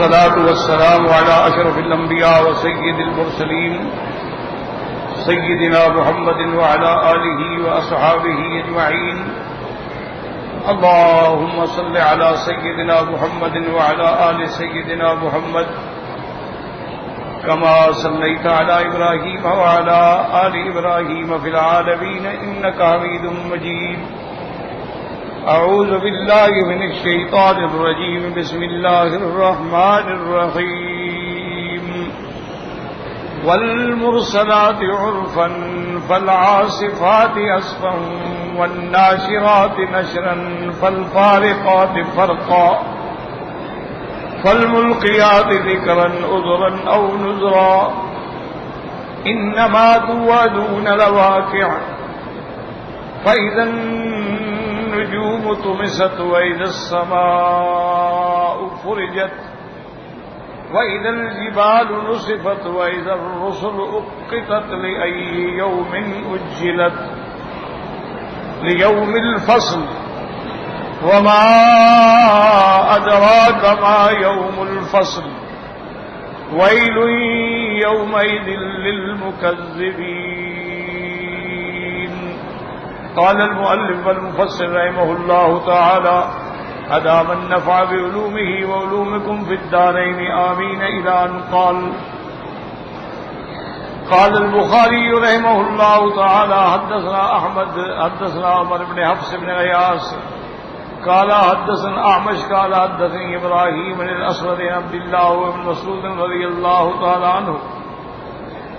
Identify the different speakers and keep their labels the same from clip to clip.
Speaker 1: والصلاة والسلام على أشرف الأنبياء وسيد المرسلين سيدنا محمد وعلى آله وأصحابه أجمعين. اللهم صل على سيدنا محمد وعلى آل سيدنا محمد كما صليت على إبراهيم وعلى آل إبراهيم في العالمين إنك حميد مجيد. أعوذ بالله من الشيطان الرجيم. بسم الله الرحمن الرحيم. والمرسلات عرفا فالعاصفات عصفا والناشرات نشرا فالفارقات فرقا فالملقيات ذكرا عذرا أو نذرا إنما توعدون لواقع فإذا النجوم طمست وإذا السماء فرجت وإذا الجبال نصفت وإذا الرسل أقتت لأي يوم أجلت ليوم الفصل وما أدراك ما يوم الفصل ويل يومئذ للمكذبين. قال المؤلف والمفسر رحمه الله تعالى أدام النفع بعلومه وعلومكم في الدارين آمين إلى أن قال البخاري رحمه الله تعالى حدثنا أحمد حدثنا عمر بن حفص بن غياث قال حدثنا أعمش قال حدثني إبراهيم بن الأسود بن عبد الله وابن مسعود رضي الله تعالى عنه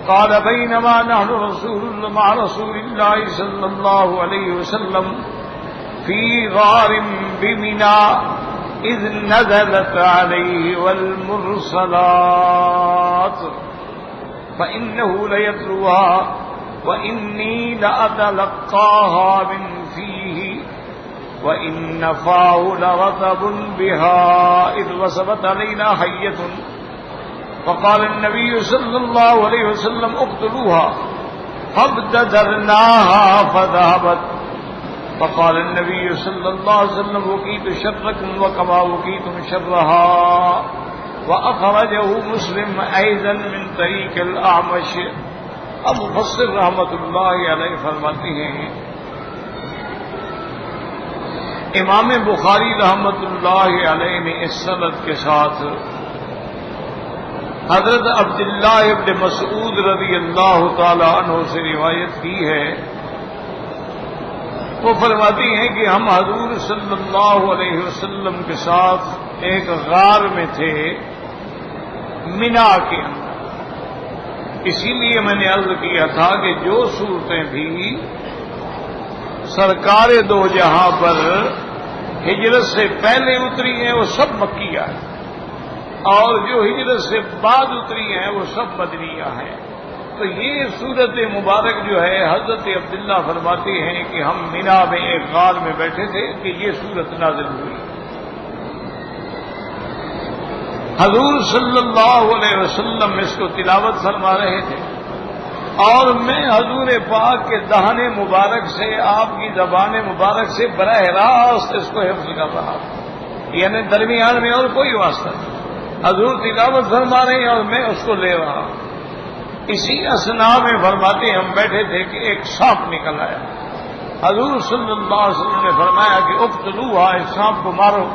Speaker 1: قال بينما نحن مع رسول الله صلى الله عليه وسلم في غار بمنى إذ نزلت عليه والمرسلات فإنه ليتلوها وإني لأتلقاها من فيه وإن فاه لرطب بها إذ وثبت علينا حية فقال النبي صلى الله عليه وسلم اقتلوها فابتدرناها فذهبت فقال النبي صلى الله عليه وسلم وقيت شركم وكما وقيتم شرها. وأخرجه مسلم أيضا من طريق الأعمش. اب مفسر رحمۃ اللہ علیہ فرماتے ہیں امام بخاری رحمۃ اللہ علیہ نے اس سند کے ساتھ حضرت عبداللہ ابن مسعود رضی اللہ تعالی عنہ سے روایت کی ہے. وہ فرماتی ہیں کہ ہم حضور صلی اللہ علیہ وسلم کے ساتھ ایک غار میں تھے منا کے اندر. اسی لیے میں نے عرض کیا تھا کہ جو صورتیں بھی سرکار دو جہاں پر ہجرت سے پہلے اتری ہیں وہ سب مکیہ ہیں اور جو ہجرت سے بعد اتری ہیں وہ سب مدنیہ ہیں. تو یہ صورت مبارک جو ہے حضرت عبداللہ فرماتے ہیں کہ ہم منا میں ایک غار میں بیٹھے تھے کہ یہ صورت نازل ہوئی. حضور صلی اللہ علیہ وسلم اس کو تلاوت فرما رہے تھے اور میں حضور پاک کے دہنے مبارک سے آپ کی زبان مبارک سے براہ راست اس کو حفظ کر رہا تھا. یعنی درمیان میں اور کوئی واسطہ نہیں. حضور تلاوت فرما رہے ہیں اور میں اس کو لے رہا ہوں. اسی اثنا میں فرماتے ہم بیٹھے تھے کہ ایک سانپ نکل آیا. حضور صلی اللہ علیہ وسلم نے فرمایا کہ اقتلوها اس سانپ کو مارو.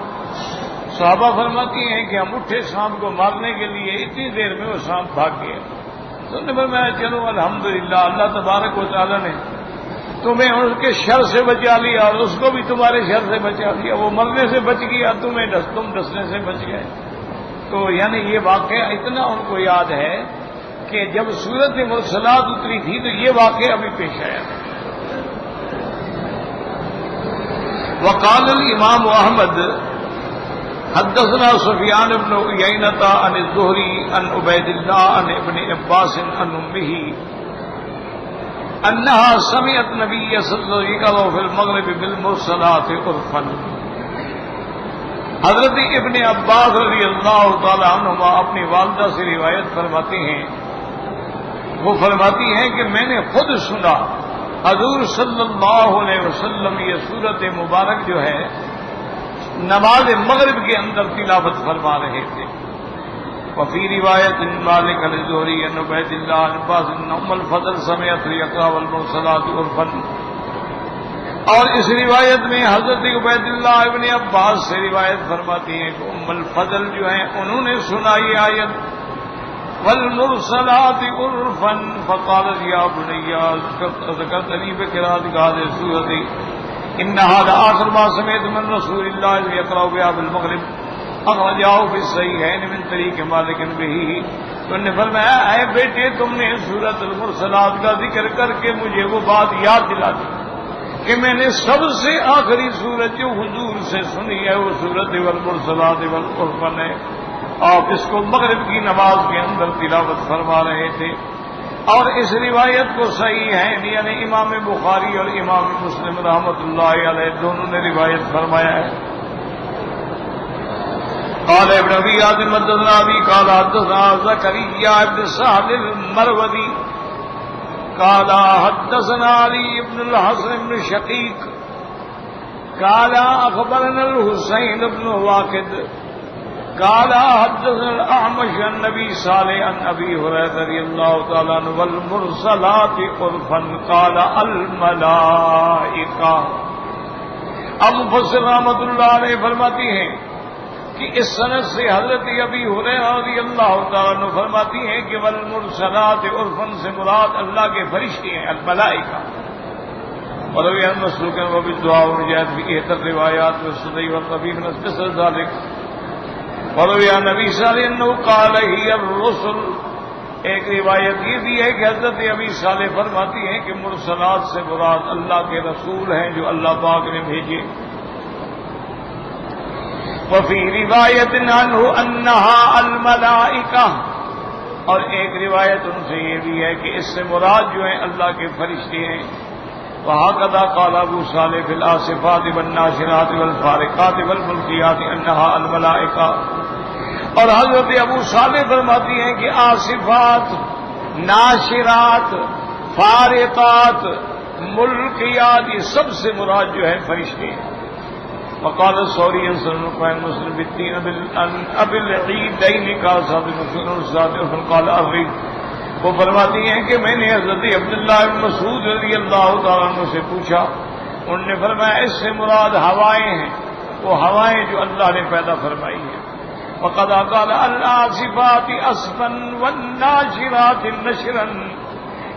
Speaker 1: صحابہ فرماتی ہیں کہ ہم اٹھے سانپ کو مارنے کے لیے اتنی دیر میں وہ سانپ بھاگ گیا. تو نے فرمایا چلو الحمدللہ اللہ تبارک و تعالی نے تمہیں اس کے شر سے بچا لیا اور اس کو بھی تمہارے شر سے بچا لیا. وہ مرنے سے بچ گیا تم ڈسنے سے بچ گئے. تو یعنی یہ واقعہ اتنا ان کو یاد ہے کہ جب سورت مرسلات اتری تھی تو یہ واقعہ ابھی پیش آیا. وقال الامام احمد حدثنا سفیان بن عیینۃ عن الزہری عن عبید اللہ عن ابن عباس عن امہ انها سمعت نبی صلی اللہ علیہ وسلم فی المغرب بالمرسلات عرفا. حضرت ابن عباس رضی اللہ تعالی عنہما اپنی والدہ سے روایت فرماتے ہیں. وہ فرماتی ہیں کہ میں نے خود سنا حضور صلی اللہ علیہ وسلم یہ سورت مبارک جو ہے نماز مغرب کے اندر تلاوت فرما رہے تھے. وفي رواية مالك الزهري عن عبيد الله عن عباس بن ام الفضل سمعت يقرأ والمرسلات عرفا. اور اس روایت میں حضرت عبید اللہ ابن عباس سے روایت فرماتی ہیں کہ ام الفضل جو ہیں انہوں نے سنا یہ آیت والمرسلات عرفا فقالت يا بني ذكرتني بقراءة هذه السورة انها لآخر ما سمعت من رسول الله يقرأ بها بالمغرب اخرجاه في الصحيحين من طریق مالک به. تو نے فرمایا اے بیٹے تم نے سورۃ المرسلات کا ذکر کر کے مجھے وہ بات یاد دلا دی کہ میں نے سب سے آخری سورت جو حضور سے سنی ہے وہ سورۃ والمرسلات والعرفا ہے. آپ اس کو مغرب کی نماز کے اندر تلاوت فرما رہے تھے. اور اس روایت کو صحیح ہے یعنی امام بخاری اور امام مسلم رحمۃ اللہ علیہ دونوں نے روایت فرمایا ہے. قال ابن ابي عاصم حدثنا ابي قال حدثنا زكريا بن سهل المروزي قال حدثنا علي بن الحسن بن شقيق قال اخبرنا الحسين بن واقد قال حدثنا الاعمش عن ابي صالح عن ابي هريره رضي الله تعالى عنه والمرسلات عرفا قال الملائكه. اب مفسر رحمۃ اللہ علیہ فرماتی ہیں کہ اس سند سے حضرت ابی ہریرہ رضی اللہ تعالیٰ عنہ فرماتی ہیں کہ والمرسلات عرفا سے مراد اللہ کے فرشتے ہیں الملائکہ. وروی عن مسروق وبالدعاء وجاءت في احدى الروايات والسدي والطبيب مثل ذلك. وروی عن ابی صالح انه قال هي الرسل. ایک روایت یہ بھی ہے کہ حضرت ابی صالح فرماتی ہیں کہ مرسلات سے مراد اللہ کے رسول ہیں جو اللہ پاک نے بھیجے. وفي روایت عنہ انہا الملائکہ. اور ایک روایت ان سے یہ بھی ہے کہ اس سے مراد جو ہیں اللہ کے فرشتے ہیں. وہکذا قال ابو صالح فی الآصفات والناشرات والفارقات والملقیات انہا الملائکہ. اور حضرت ابو صالح فرماتی ہیں کہ آصفات، ناشرات، فارقات، ملقیات یہ سب سے مراد جو ہے فرشتے ہیں. وقال الثوري عن سنن القرآن مسلم بالدين ابي العيدين کا صاحب مسلم الصادق قال ابي. وہ فرماتی ہیں کہ میں نے حضرت عبداللہ بن مسعود رضی اللہ تعالیٰ عنہ سے پوچھا، انہوں نے فرمایا اس سے مراد ہوائیں ہیں، وہ ہوائیں جو اللہ نے پیدا فرمائی ہیں. وقد قال العاصفات عصفا والناشرات نشرا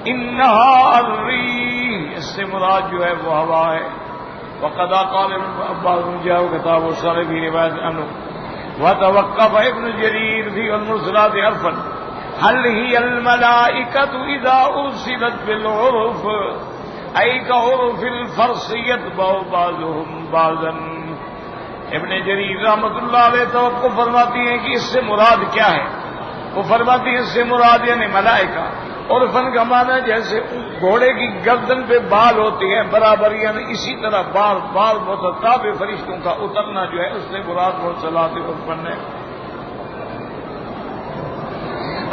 Speaker 1: انها الريح. اس سے مراد جو ہے وہ ہوا ہے. وقد قال بعض جاء كتاب الصالح في روایت عنه وتوقف ابن جرير في المرسلات عرفا هل هي الملائكة إذا أرسلت بالعرف أي كعرف الفرس يتبع بعضهم بعضا. ابن جریر رحمۃ اللہ علیہ توقف فرماتی ہیں کہ اس سے مراد کیا ہے. وہ فرماتی ہیں اس سے مراد یعنی ملائکہ. اور فن کا معنی جیسے گھوڑے کی گردن پہ بال ہوتے ہیں برابر یعنی اسی طرح بار بار متتابع فرشتوں کا اترنا جو ہے اس سے مراد مرسلات عرفا ہے.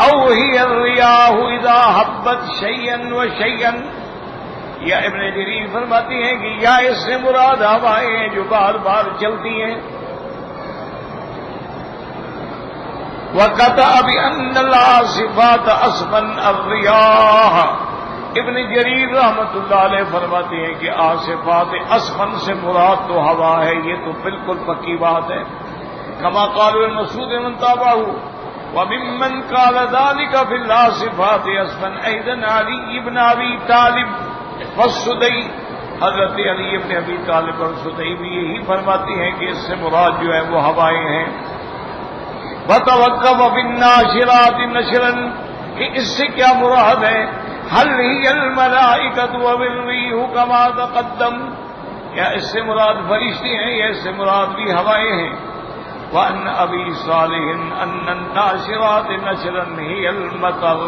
Speaker 1: او ہی الریاح اذا حبت شیئا وشیئا. یا ابن جریر فرماتی ہیں کہ یا اس سے مراد ہوائیں ہیں جو بار بار چلتی ہیں. وَقَطَعَ بِأَنَّ الْعَاصِفَاتَ عَصْفًا الرِّيَاحَ. ابن جریر رحمۃ اللہ علیہ فرماتے ہیں کہ عاصفات عصفاً سے مراد تو ہوا ہے، یہ تو بالکل پکی بات ہے. كما قال المسعود من تابعه وممن قال ذلك في العاصفات عصفا ايضا علي بن ابي طالب والسدي. حضرت علی ابن ابی طالب اور سدی بھی یہی فرماتی ہیں کہ اس سے مراد جو ہے وہ ہوائیں ہیں. وتوقف بالناشرات نشرا کہ اس سے کیا مراد ہے. هل هي الملائکۃ والریح كما تقدم. یا اس سے مراد فرشتے ہیں یا اس سے مراد بھی ہوائیں ہیں. وان ابی صالح ان الناشرات نشرا هي المطر.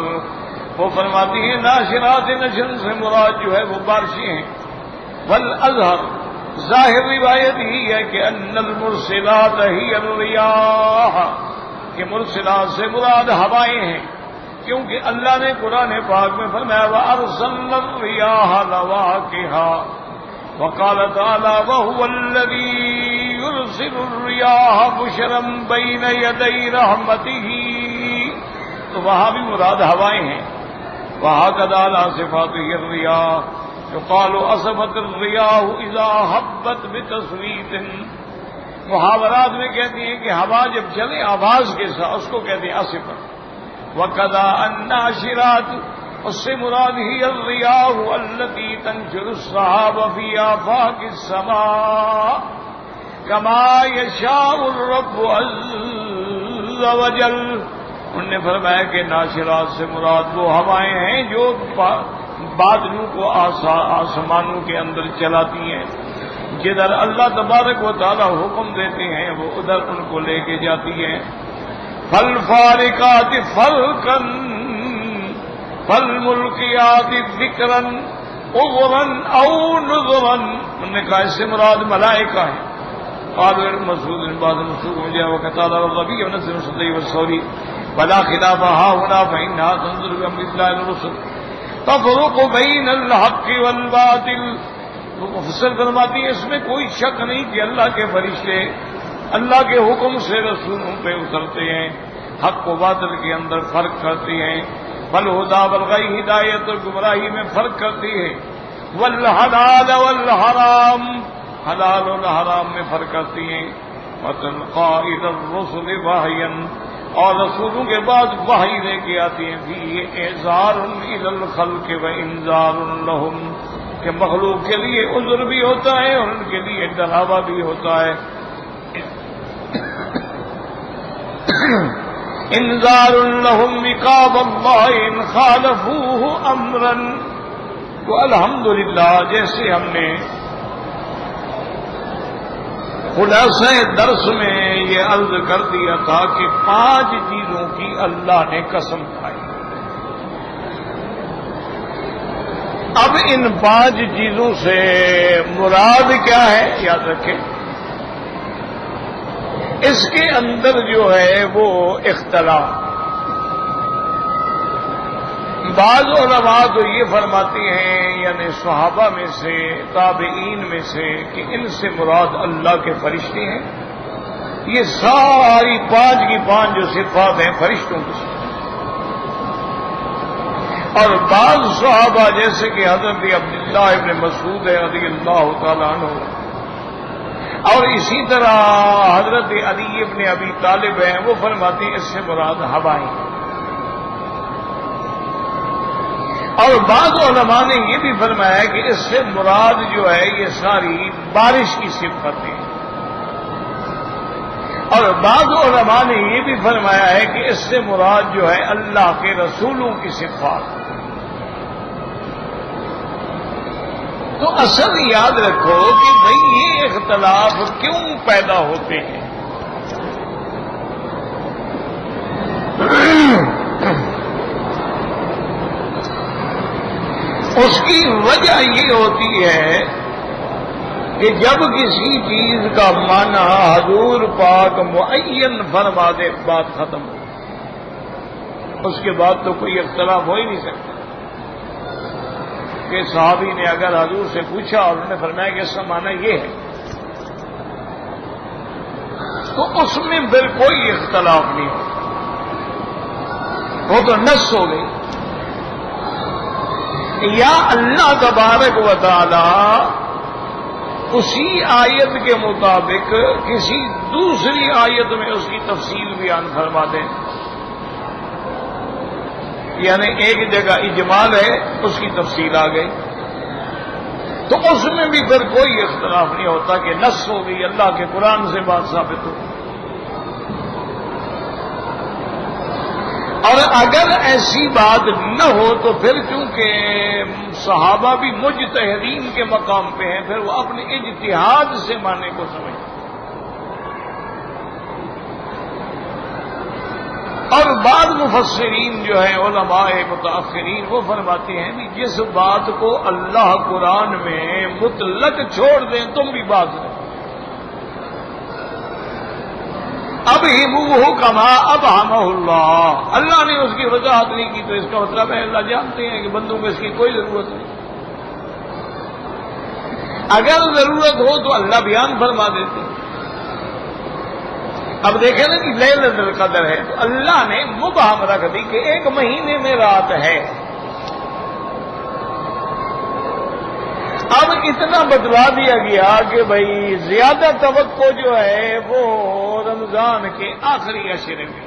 Speaker 1: وہ فرماتی ہیں ناشرات نشر سے مراد جو ہے وہ بارشیں ہیں. والازہر ظاہر روایت ہی ہے کہ ان المرسلات هي الریاح کہ مرسلات سے مراد ہوائیں ہیں کیونکہ اللہ نے قرآن پاک میں فرمایا وَأَرْسَلْنَا الرِّيَاحَ لَوَاقِحَا. وقال تعالی وَهُوَ الَّذِي يُرْسِلُ الرِّيَاحَ بُشْرًا بَيْنَ يَدَيْ رَحْمَتِهِ تو وہاں بھی مراد ہوائیں ہیں. وہاں کدالا صفات الرياح يقال اصفت الرياح اذا هبت بتصويت. محاورات میں کہتے ہیں کہ ہوا جب چلے آواز کے ساتھ اس کو کہتے ہیں اصفت. وکذا الناشرات اس سے مراد ہی الرياح التي تنشر السحاب في آفاق السماء كما يشاء الرب عز وجل. انہوں نے فرمایا کہ ناشرات سے مراد وہ ہوائیں ہیں جو بادلوں کو آسمانوں کے اندر چلاتی ہیں. جدھر اللہ تبارک و تعالی حکم دیتے ہیں وہ ادھر ان کو لے کے جاتی ہیں. فالفارقات فرقا فالملقیات ذکرا عذرا او نذرا. انہوں نے کہا اس سے مراد ملائکہ ہیں. قالوا مسعود بعد مسعود جاء وقال الربيع ونزل الصدي والثوري ولا خلاف ها هنا فإنها تنظر بأمر الله الرسل تفرق بين الحق والباطل. مفسر فرماتی ہے اس میں کوئی شک نہیں کہ اللہ کے فرشتے اللہ کے حکم سے رسولوں پہ اترتے ہیں, حق و باطل کے اندر فرق کرتے ہیں. فالہدی والغی ہدایت اور گمراہی میں فرق کرتی ہے. والحلال والحرام حلال اور حرام میں فرق کرتی ہیں. وتلقى إلى الرسل وحيا اور رسولوں کے بعد وحی لے کے آتی ہیں. فيه إعذار إلى الخلق وإنذار لهم کہ مخلوق کے لیے عذر بھی ہوتا ہے اور ان کے لیے ڈراوا بھی ہوتا ہے. انذار لهم عقاب الله ان خالفوه امرا. تو الحمدللہ جیسے ہم نے خلاصہ درس میں یہ عرض کر دیا تھا کہ 5 چیزوں کی اللہ نے قسم کھائی. اب ان 5 چیزوں سے مراد کیا ہے یاد رکھیں. اس کے اندر جو ہے وہ اختلاف. بعض علماء تو یہ فرماتے ہیں یعنی صحابہ میں سے تابعین میں سے کہ ان سے مراد اللہ کے فرشتے ہیں. یہ ساری 5 کی 5 جو صفات ہیں فرشتوں کی صفات. اور بعض صحابہ جیسے کہ حضرت عبداللہ ابن مسعود رضی اللہ تعالیٰ عنہ اور اسی طرح حضرت علی ابن ابی طالب ہیں وہ فرماتے ہیں اس سے مراد ہوائیں. اور بعض علماء نے یہ بھی فرمایا کہ اس سے مراد جو ہے یہ ساری بارش کی صفتیں. اور بعض علماء نے یہ بھی فرمایا ہے کہ اس سے مراد جو ہے اللہ کے رسولوں کی صفات. تو اصل یاد رکھو کہ بھئی یہ اختلاف کیوں پیدا ہوتے ہیں. اس کی وجہ یہ ہوتی ہے کہ جب کسی چیز کا معنی حضور پاک معین فرما دے بات ختم ہو, اس کے بعد تو کوئی اختلاف ہو ہی نہیں سکتا. کہ صحابی نے اگر حضور سے پوچھا اور انہوں نے فرمایا کہ اس کا معنی یہ ہے تو اس میں پھر کوئی اختلاف نہیں ہوتا, وہ تو نص ہو گئی. یا اللہ تبارک و تعالی اسی آیت کے مطابق کسی دوسری آیت میں اس کی تفصیل بیان فرما دیں. یعنی ایک جگہ اجمال ہے اس کی تفصیل آ گئی تو اس میں بھی پھر کوئی اختلاف نہیں ہوتا کہ نص ہو گئی, اللہ کے قرآن سے بات ثابت ہو. اور اگر ایسی بات نہ ہو تو پھر چونکہ صحابہ بھی مجتہدین کے مقام پہ ہیں پھر وہ اپنے اجتہاد سے معنی کو سمجھتے. اور بعض مفسرین جو ہیں علماء متاخرین وہ فرماتے ہیں کہ جس بات کو اللہ قرآن میں مطلق چھوڑ دیں تم بھی بات رہے. اب ہی وہ کما اب اللہ اللہ نے اس کی وضاحت نہیں کی تو اس کا مطلب ہے اللہ جانتے ہیں کہ بندوں کو اس کی کوئی ضرورت نہیں. اگر ضرورت ہو تو اللہ بیان فرما دیتے. اب دیکھیں نا کہ لیلۃ القدر ہے تو اللہ نے مبہم رکھ دی کہ 1 مہینے میں رات ہے. اب اتنا بتلا دیا گیا کہ بھائی زیادہ توقع جو ہے وہ رمضان کے آخری عشرے میں.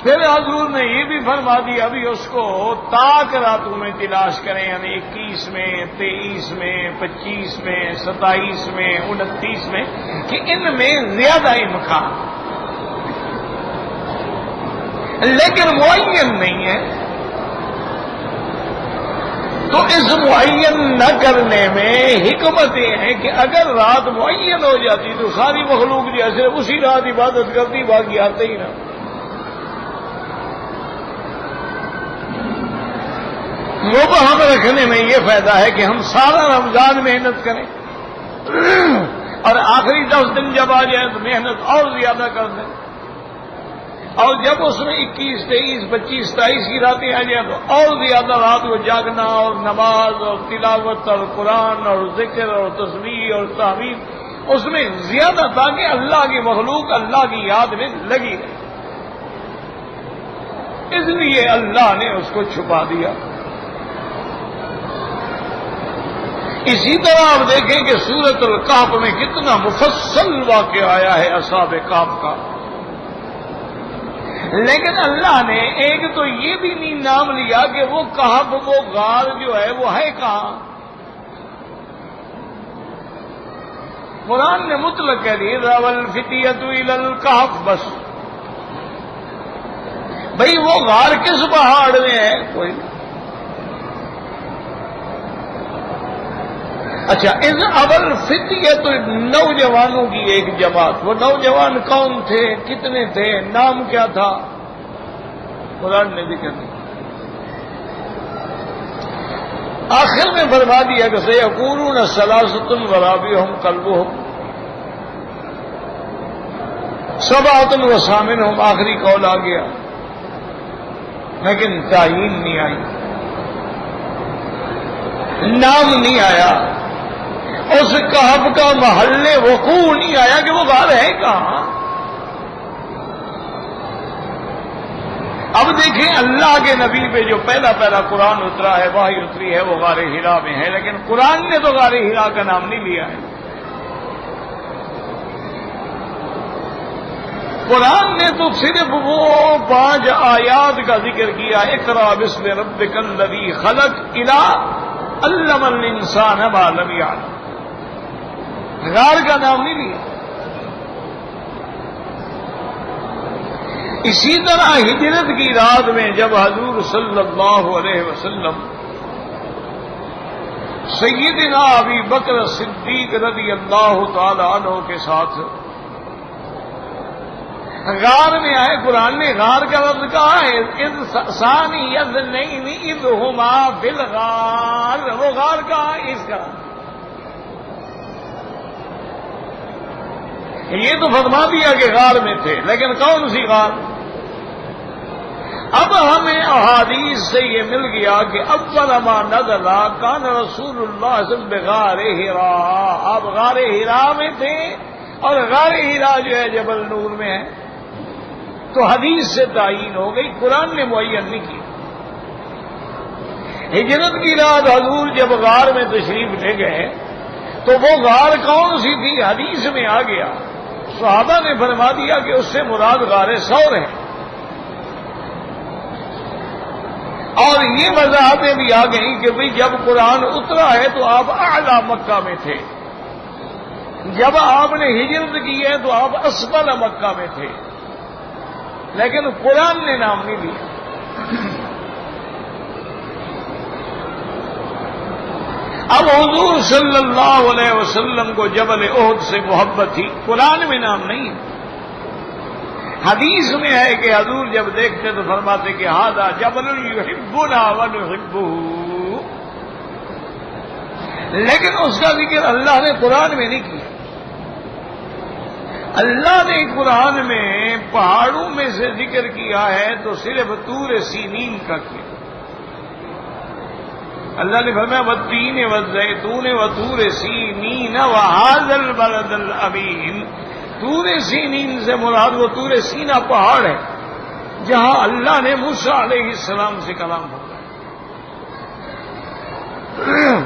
Speaker 1: پھر حضور نے یہ بھی فرما دیا ابھی اس کو تاک راتوں میں تلاش کریں، یعنی 21 میں، 23 میں، 25 میں، 27 میں، 29 میں، کہ ان میں زیادہ امکان، لیکن معین نہیں ہے. تو اس معین نہ کرنے میں حکمت یہ ہے کہ اگر رات معین ہو جاتی تو ساری مخلوق جیسے اسی رات عبادت کرتی، باقی آتے ہی نہ. مبہم رکھنے میں یہ فائدہ ہے کہ ہم سارا رمضان محنت کریں اور آخری 10 دن جب آ جائے تو محنت اور زیادہ کر دیں، اور جب اس میں 21، 23، 25، 27 کی راتیں آ جائیں تو اور زیادہ رات کو جاگنا اور نماز اور تلاوت اور قرآن اور ذکر اور تسبیح اور تحمید اس میں زیادہ، تاکہ اللہ کی مخلوق اللہ کی یاد میں لگی رہے. اس لیے اللہ نے اس کو چھپا دیا. اسی طرح آپ دیکھیں کہ سورۃ الکہف میں کتنا مفصل واقعہ آیا ہے اصحاب کہف کا، لیکن اللہ نے ایک تو یہ بھی نہیں نام لیا کہ وہ کہف، وہ غار جو ہے وہ ہے کہاں. قرآن نے مطلق کہہ دی ذَهَبَ الْفِتْيَةُ إِلَى الْكَهْفِ، بس. بھئی وہ غار کس پہاڑ میں ہے؟ کوئی. اچھا، اذ اول فتیۃ، نوجوانوں کی ایک جماعت. وہ نوجوان کون تھے، کتنے تھے، نام کیا تھا؟ قرآن نے ذکر دیا. آخر میں فرما دیا کہ سیقولون ثلاثۃ ورابعہم کلبہم سبعۃ وثامنہم، آخری قول آ گیا، لیکن تعین نہیں آئی، نام نہیں آیا، اس کہف کا محل وقوع نہیں آیا کہ وہ غار ہے کہاں. اب دیکھیں اللہ کے نبی پہ جو پہلا قرآن اترا ہے، وحی اتری ہے، وہ غار حرا میں ہے، لیکن قرآن نے تو غار حرا کا نام نہیں لیا ہے. قرآن نے تو صرف وہ 5 آیات کا ذکر کیا، اقرأ باسم ربک الذی خلق الی علم الانسان ما لم یعلم. غار کا نام نہیں لیا. اسی طرح ہجرت کی رات میں جب حضور صلی اللہ علیہ وسلم سیدنا ابی بکر صدیق رضی اللہ تعالی عنہ کے ساتھ غار میں آئے، قرآن نے غار کا لفظ کہا ہے، اذ ثانی اذنین اذ ہما فی الغار. وہ غار کہاں ہے اس کا؟ یہ تو فرما دیا کہ غار میں تھے، لیکن کون سی غار؟ اب ہمیں احادیث سے یہ مل گیا کہ اول ما نزل کان رسول اللہ صلی اللہ علیہ وسلم بغار حرا. آپ غار حرا میں تھے، اور غار حرا جو ہے جبل نور میں ہے. تو حدیث سے تعین ہو گئی، قرآن نے معین نہیں کیا. ہجرت کی رات حضور جب غار میں تشریف لے گئے تو وہ غار کون سی تھی؟ حدیث میں آ گیا، صحابہ نے فرما دیا کہ اس سے مراد غار ثور ہے. اور یہ وضاحتیں بھی آ گئیں کہ بھئی جب قرآن اترا ہے تو آپ اعلی مکہ میں تھے، جب آپ نے ہجرت کی ہے تو آپ اسفل مکہ میں تھے، لیکن قرآن نے نام نہیں لیا. اب حضور صلی اللہ علیہ وسلم کو جبل احد سے محبت تھی، قرآن میں نام نہیں ہے. حدیث میں ہے کہ حضور جب دیکھتے تو فرماتے کہ ھذا جبل یحبنا ونحبہ، لیکن اس کا ذکر اللہ نے قرآن میں نہیں کیا. اللہ نے قرآن میں پہاڑوں میں سے ذکر کیا ہے تو صرف طور سینین کا کیا. اللہ نے فرمایا والتین والزیتون وطور سینین وھذا البلد الامین. طور سینین سے مراد وہ طور سینا پہاڑ ہے جہاں اللہ نے موسیٰ علیہ السلام سے کلام فرمایا،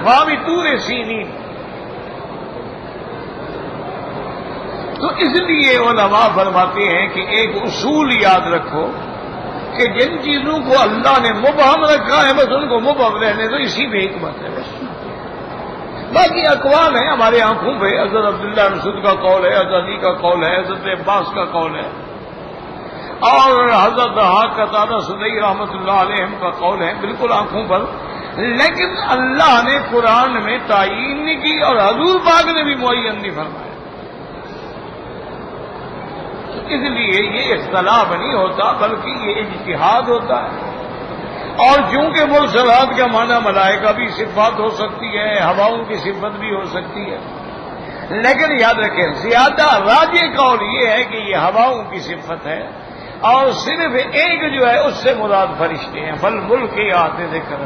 Speaker 1: وہاں بھی طور سینین۔ تو اس لیے علماء فرماتے ہیں کہ ایک اصول یاد رکھو کہ جن چیزوں کو اللہ نے مبہم رکھا ہے بس ان کو مبہم رہنے دو، اسی میں حکمت ہے بس۔ باقی اقوال ہیں ہمارے آنکھوں پہ، حضرت عبداللہ مسعود کا قول ہے، حضرت علی کا قول ہے، حضرت عباس کا قول ہے، اور حضرت قتادہ سدی رحمۃ اللہ علیہ کا قول ہے، بالکل آنکھوں پر، لیکن اللہ نے قرآن میں تعین نہیں کی اور حضور پاک نے بھی معین نہیں فرمایا۔ اس لیے یہ اختلاف نہیں ہوتا بلکہ یہ اجتہاد ہوتا ہے۔ اور چونکہ مرسلات کا معنی ملائکہ بھی صفات ہو سکتی ہے، ہواؤں کی صفت بھی ہو سکتی ہے، لیکن یاد رکھیں زیادہ راجح قول یہ ہے کہ یہ ہواؤں کی صفت ہے، اور صرف ایک جو ہے اس سے مراد فرشتے ہیں، فل ملک کے آتے ذکر،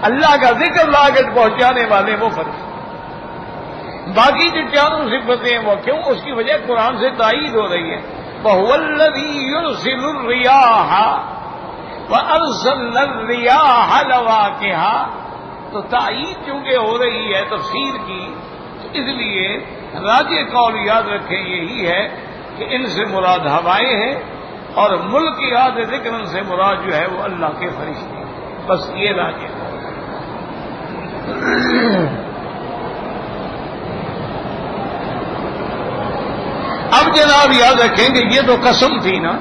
Speaker 1: اللہ کا ذکر لاگت پہنچانے والے وہ فرشتے۔ باقی جو چاروں صفتیں ہیں وہ کیوں؟ اس کی وجہ قرآن سے تائید ہو رہی ہے، وَهُوَ الَّذِي يُرْسِلُ الرِّيَاحَ وَأَرْسَلْنَا الرِّيَاحَ لَوَاقِحَ۔ تو تائید چونکہ ہو رہی ہے تفسیر کی، تو اس لیے راجح قول یاد رکھیں یہی ہے کہ ان سے مراد ہوائیں ہیں، اور ملک یاد ذکر سے مراد جو ہے وہ اللہ کے فرشتے ہیں، بس یہ راجح ہے۔ اب جناب یاد رکھیں کہ یہ تو قسم تھی نا،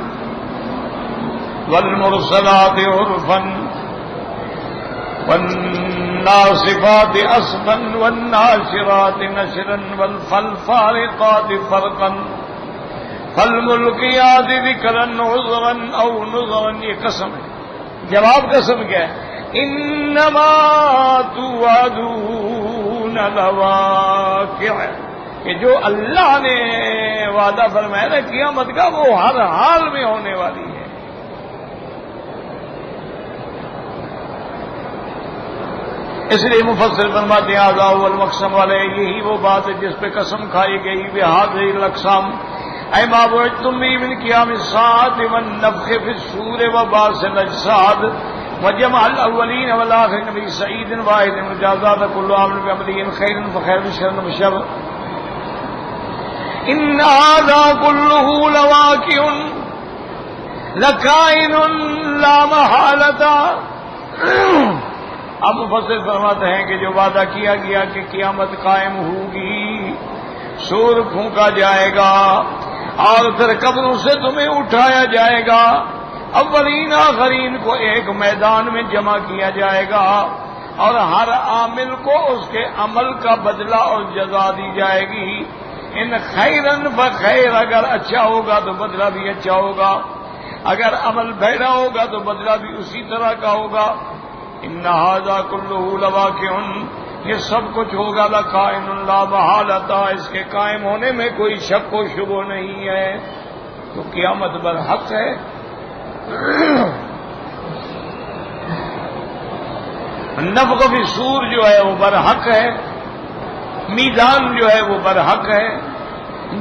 Speaker 1: والمرسلات عرفا والناصفات اسفا والناشرات نشرا والفالفارقات فرقا فالملقيات ذكرا عذرا او نذرا، یہ قسم ہے۔ جواب قسم کیا ہے؟ انما توعدون لواقع، کہ جو اللہ نے وعدہ فرمایا نا قیامت کا وہ ہر حال میں ہونے والی ہے۔ اس لیے مفسر فرماتے ہیں آزا والمقسم والے، یہی وہ بات ہے جس پہ قسم کھائی گئی، بہذه الاقسام اے ما بعثتم به من قیام الساعة والنفخ في الصور وبعث الاجساد وجمع الاولین والآخرین في سعید واحد مجازات كل عامل بعمله خیر فخیر وشر وشر ان هذا كله لواقع لكائن لا محالة۔ اب مفسر فرماتے ہیں کہ جو وعدہ کیا گیا کہ قیامت قائم ہوگی، سور پھونکا جائے گا اور پھر قبروں سے تمہیں اٹھایا جائے گا، اولین آخرین کو ایک میدان میں جمع کیا جائے گا، اور ہر عامل کو اس کے عمل کا بدلہ اور جزا دی جائے گی۔ ان خیرن بخیر، اگر اچھا ہوگا تو بدلہ بھی اچھا ہوگا، اگر عمل بھیڑا ہوگا تو بدلہ بھی اسی طرح کا ہوگا۔ ان ھذا کلہ لواقع، یہ سب کچھ ہوگا لکائن لا محالۃ، اس کے قائم ہونے میں کوئی شک و شبہ نہیں ہے۔ تو قیامت برحق ہے۔ نفخ فی الصور جو ہے وہ برحق ہے، میزان جو ہے وہ برحق ہے،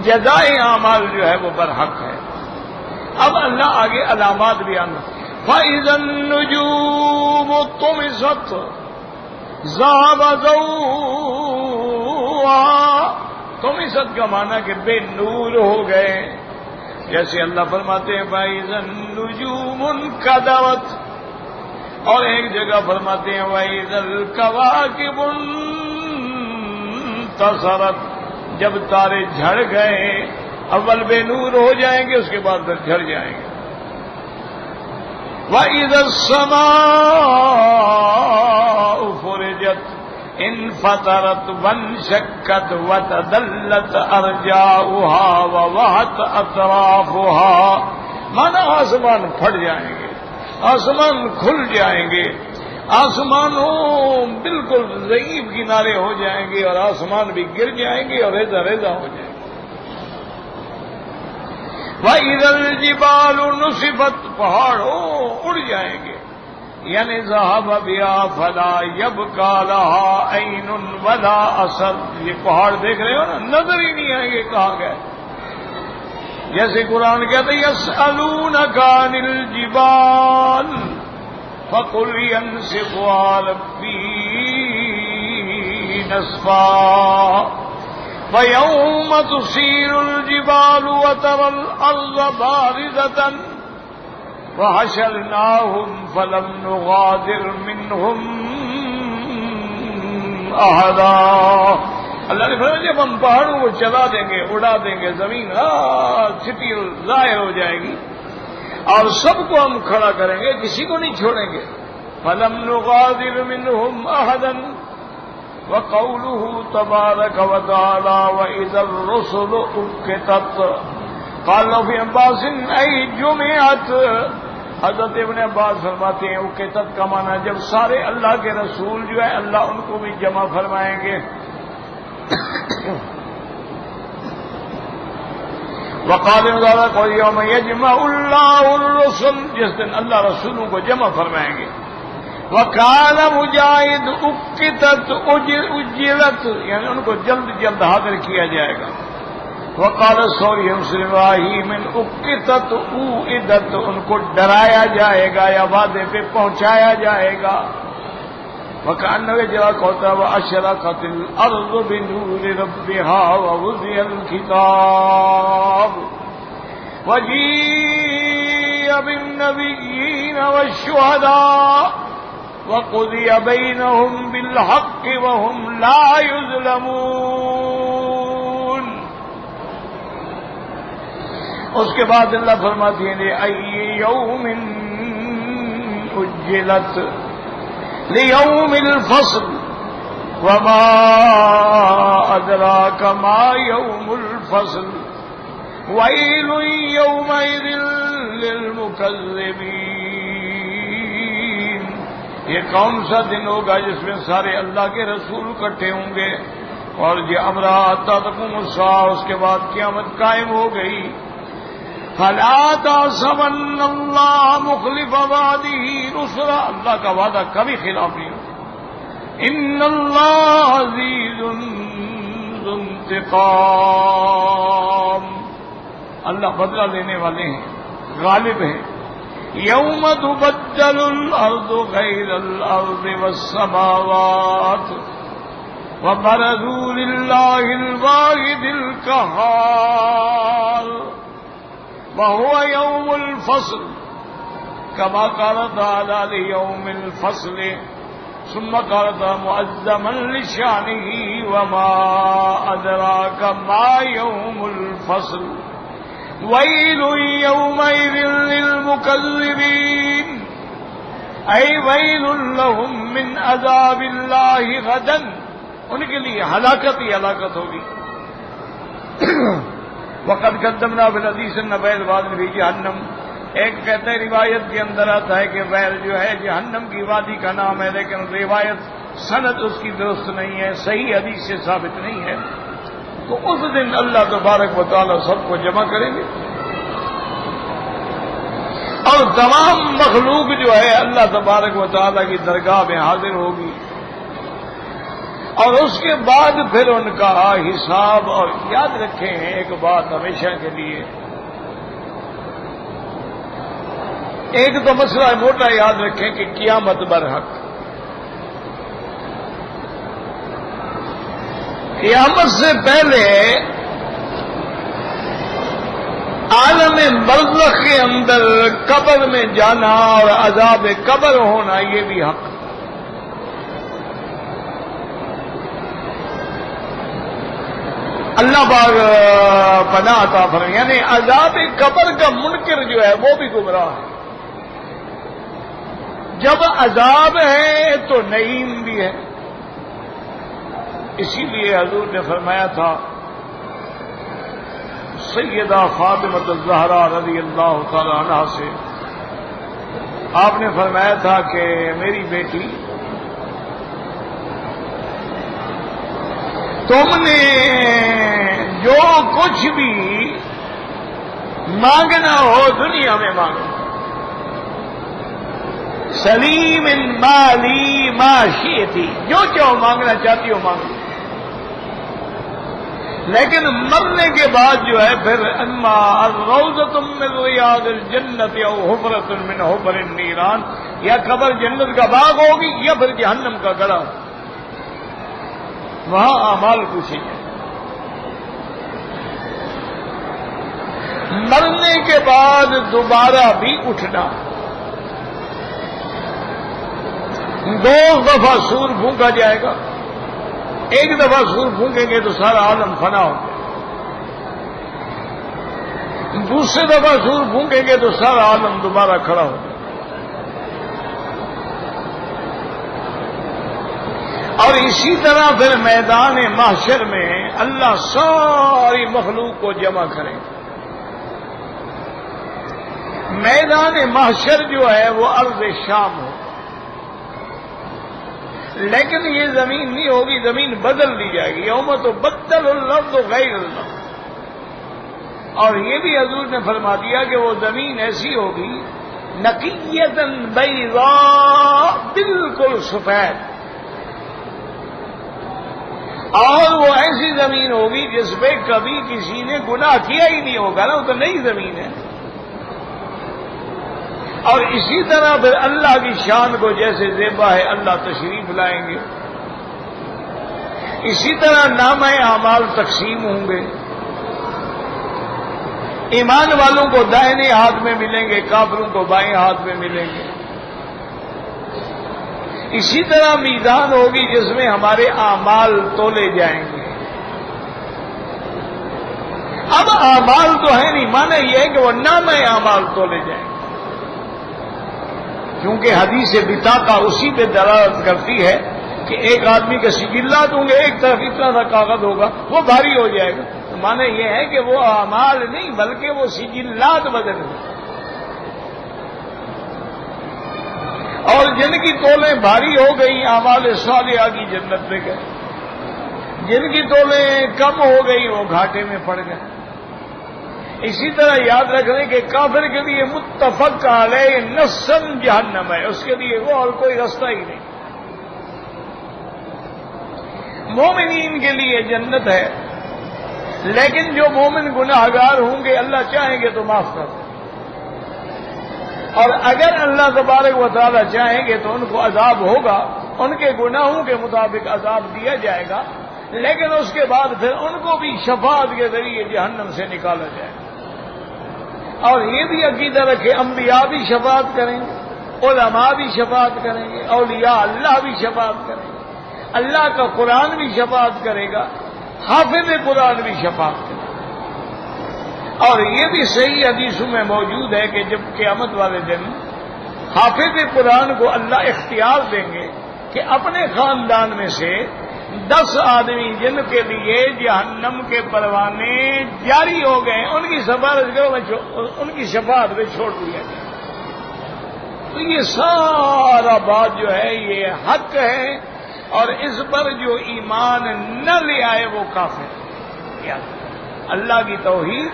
Speaker 1: جزائے اعمال جو ہے وہ برحق ہے۔ اب اللہ آگے علامات بیان فَإِذَا النُّجُومُ طُمِسَتْ ذَهَبَ ضَوْءُهَا، طُمِسَت کا معنی کہ بے نور ہو گئے، جیسے اللہ فرماتے ہیں فَإِذَا النُّجُومُ انْكَدَرَتْ، اور ایک جگہ فرماتے ہیں وَإِذَا الْكَوَاكِبُ انْتَثَرَتْ، جب تارے جھڑ گئے، اول بے نور ہو جائیں گے اس کے بعد پھر جھڑ جائیں گے۔ وَإِذَا السَّمَاءُ فُرِجَتْ انفطرت وانشقت وتدلت ارجاؤها ووهت اطرافها، مانا آسمان پھٹ جائیں گے، آسمان کھل جائیں گے، آسمانوں بالکل ضعیف کنارے ہو جائیں گے اور آسمان بھی گر جائیں گے اور ریزہ ریزہ ہو جائیں گے۔ وَإِذَا الْجِبَالُ نُصِفَتْ، پہاڑوں اڑ جائیں گے، یعنی ذهب بها فلا يبقى لها عين ولا اثر، یہ پہاڑ دیکھ رہے ہو نا، نظر ہی نہیں آئیں گے کہاں گئے۔ جیسے قرآن کہتے ہیں یسألونک عن الجبال فقل ينسفها ربي نسفا فيوم تسير الجبال وترى الأرض بارزة وحشرناهم فلم نغادر منهم أحدا. اللہ نے فرمایا جب ہم پہاڑوں کو چلا دیں گے، اڑا دیں گے، زمین چھٹی ظاہر ہو جائے گی اور سب کو ہم کھڑا کریں گے، کسی کو نہیں چھوڑیں گے. فلم نغادر منهم احدا وقوله تبارك وتعالى واذا الرسل اقتت قال ابن عباس اي جمعت. حضرت ابن عباس فرماتے ہیں اقتت کا معنی جب سارے اللہ کے رسول جو ہے اللہ ان کو بھی جمع فرمائیں گے. وقال تعالی یوم یجمع اللہ الرسل، جس دن اللہ رسولوں کو جمع فرمائیں گے. وقال مجاہد اقتت اجلت، یعنی ان کو جلد جلد حاضر کیا جائے گا. وقال سوری ابراہیم اقتت اوعدت، ان کو ڈرایا جائے گا یا وعدے پہ پہنچایا جائے گا. وَكَأَنَّهُ جَاءَ وَأَشْرَقَتِ الْأَرْضُ بِنُورِ رَبِّهَا وَوُضِعَ الْكِتَابُ وَجِيءَ بِالنَّبِيِّينَ وَالشُّهَدَاءِ وَقُضِيَ بَيْنَهُم بِالْحَقِّ وَهُمْ لَا يُظْلَمُونَ. اس کے بعد اللہ فرماتے ہیں لِأَيِّ يَوْمٍ أُجِّلَتْ لِيَوْمِ الْفَصْلِ وَمَا أَدْرَاكَ مَا يَوْمُ الْفَصْلِ وَيْلٌ يَوْمَئِذٍ لِّلْمُكَذِّبِينَ. یہ کون سا دن ہوگا جس میں سارے اللہ کے رسول اکٹھے ہوں گے اور یہ امرا تقوم الساعہ، اس کے بعد قیامت قائم ہو گئی. فَلَا تَحْسَبَنَّ اللَّهَ مُخْلِفَ وَعْدِهِ رُسُلَهُ، اللہ کا وعدہ کبھی خلاف نہیں ہوتا. إِنَّ اللَّهَ عَزِيزٌ ذُو انتقام، اللہ بدلہ لینے والے ہیں، غالب ہیں. يَوْمَ تُبَدَّلُ الْأَرْضُ غَيْرَ الْأَرْضِ وَالسَّمَاوَاتُ وَبَرَزُوا لِلَّهِ الْوَاحِدِ الْقَهَّارِ وَهُوَ يَوْمُ الْفَصْلِ كَمَا قَالَ تَعَالَى لِيَوْمِ الْفَصْلِ ثُمَّ قَالَ مُعَظَّمًا لِشَأْنِهِ وَمَا أَدْرَاكَ مَا يَوْمُ الْفَصْلِ وَيْلٌ يَوْمَئِذٍ لِّلْمُكَذِّبِينَ أَيْ وَيْلٌ لَّهُم مِّنْ عَذَابِ اللَّهِ غَدًا، ان کے لیے ہلاکت ہی ہلاکت ہوگی. وقد قدمنا بالحدیث النبی الواد فی جہنم، ایک کہتے ہیں روایت کے اندر آتا ہے کہ ویل جو ہے جہنم کی وادی کا نام ہے، لیکن روایت سند اس کی درست نہیں ہے، صحیح حدیث سے ثابت نہیں ہے. تو اس دن اللہ تبارک و تعالی سب کو جمع کریں گے اور تمام مخلوق جو ہے اللہ تبارک و تعالی کی درگاہ میں حاضر ہوگی اور اس کے بعد پھر ان کا حساب. اور یاد رکھیں ایک بات ہمیشہ کے لیے، ایک تو مسئلہ موٹا یاد رکھیں کہ قیامت برحق، قیامت سے پہلے عالم برزخ کے اندر قبر میں جانا اور عذاب قبر ہونا یہ بھی حق. اللہ باغ پناہ عطا فرمائے، یعنی عذاب قبر کا منکر جو ہے وہ بھی گمراہ ہے. جب عذاب ہے تو نعیم بھی ہے. اسی لیے حضور نے فرمایا تھا سیدہ فاطمہ الزہرا رضی اللہ تعالی عنہا سے، آپ نے فرمایا تھا کہ میری بیٹی تم نے جو کچھ بھی مانگنا ہو دنیا میں مانگو، سلیم مالی ما شئتی، جو چاہو مانگنا چاہتی ہو مانگو، لیکن مرنے کے بعد جو ہے پھر اما روضۃ من ریاض الجنت او حفرۃ من حفر النیران، یا قبر جنت کا باغ ہوگی یا پھر جہنم کا گڑھا، وہاں اعمال پوچھیں گے۔ مرنے کے بعد دوبارہ بھی اٹھنا، 2 دفعہ سور پھونکا جائے گا، ایک دفعہ سور پھونکیں گے تو سارا عالم فنا ہو گیا، دوسری دفعہ سور پھونکیں گے تو سارا عالم دوبارہ کھڑا ہو گیا، اور اسی طرح پھر میدان محشر میں اللہ ساری مخلوق کو جمع کرے گا۔ میدان محشر جو ہے وہ ارض شام ہو، لیکن یہ زمین نہیں ہوگی، زمین بدل دی جائے گی، یوم تو بدل الارض غیر الارض، اور یہ بھی حضور نے فرما دیا کہ وہ زمین ایسی ہوگی نقیۃ بیضاء، بالکل سفید، اور وہ ایسی زمین ہوگی جس پہ کبھی کسی نے گناہ کیا ہی نہیں ہوگا نا، وہ تو نئی زمین ہے۔ اور اسی طرح پھر اللہ کی شان کو جیسے زیبا ہے اللہ تشریف لائیں گے، اسی طرح نامہ اعمال تقسیم ہوں گے، ایمان والوں کو دائیں ہاتھ میں ملیں گے، کافروں کو بائیں ہاتھ میں ملیں گے۔ اسی طرح میزان ہوگی جس میں ہمارے اعمال تولے جائیں گے۔ اب اعمال تو ہے نہیں، مانا یہ ہے کہ وہ نامہ اعمال تولے جائیں گے، کیونکہ حدیث بطاقہ اسی پہ دلالت کرتی ہے کہ ایک آدمی کے سجلات ہوں گے، ایک طرف اتنا سا کاغذ ہوگا، وہ بھاری ہو جائے گا، تو معنی یہ ہے کہ وہ اعمال نہیں بلکہ وہ سجلات بدل گئے، اور جن کی تولیں بھاری ہو گئی اعمال صالحہ کی جنت میں گئے، جن کی تولیں کم ہو گئی وہ گھاٹے میں پڑ گئے۔ اسی طرح یاد رکھنے کہ کافر کے لیے متفق علیہ نصاً جہنم ہے، اس کے لیے وہ اور کوئی راستہ ہی نہیں۔ مومنین کے لیے جنت ہے، لیکن جو مومن گناہگار ہوں گے اللہ چاہیں گے تو معاف کر دیں، اور اگر اللہ تبارک و تعالی چاہیں گے تو ان کو عذاب ہوگا، ان کے گناہوں کے مطابق عذاب دیا جائے گا، لیکن اس کے بعد پھر ان کو بھی شفاعت کے ذریعے جہنم سے نکالا جائے گا۔ اور یہ بھی عقیدہ رکھے انبیاء بھی شفاعت کریں گے، علماء بھی شفاعت کریں گے، اولیاء اللہ بھی شفاعت کریں گے، اللہ کا قرآن بھی شفاعت کرے گا، حافظ قرآن بھی شفاعت کرے گا۔ اور یہ بھی صحیح حدیثوں میں موجود ہے کہ جب قیامت والے دن حافظ قرآن کو اللہ اختیار دیں گے کہ اپنے خاندان میں سے 10 آدمی جن کے لیے جہنم کے پروانے جاری ہو گئے ان کی سفارش کرو، ان کی شفاعت میں چھوڑ دیا گیا۔ تو یہ سارا بات جو ہے یہ حق ہے، اور اس پر جو ایمان نہ لے آئے وہ کافر ہے۔ اللہ کی توحید،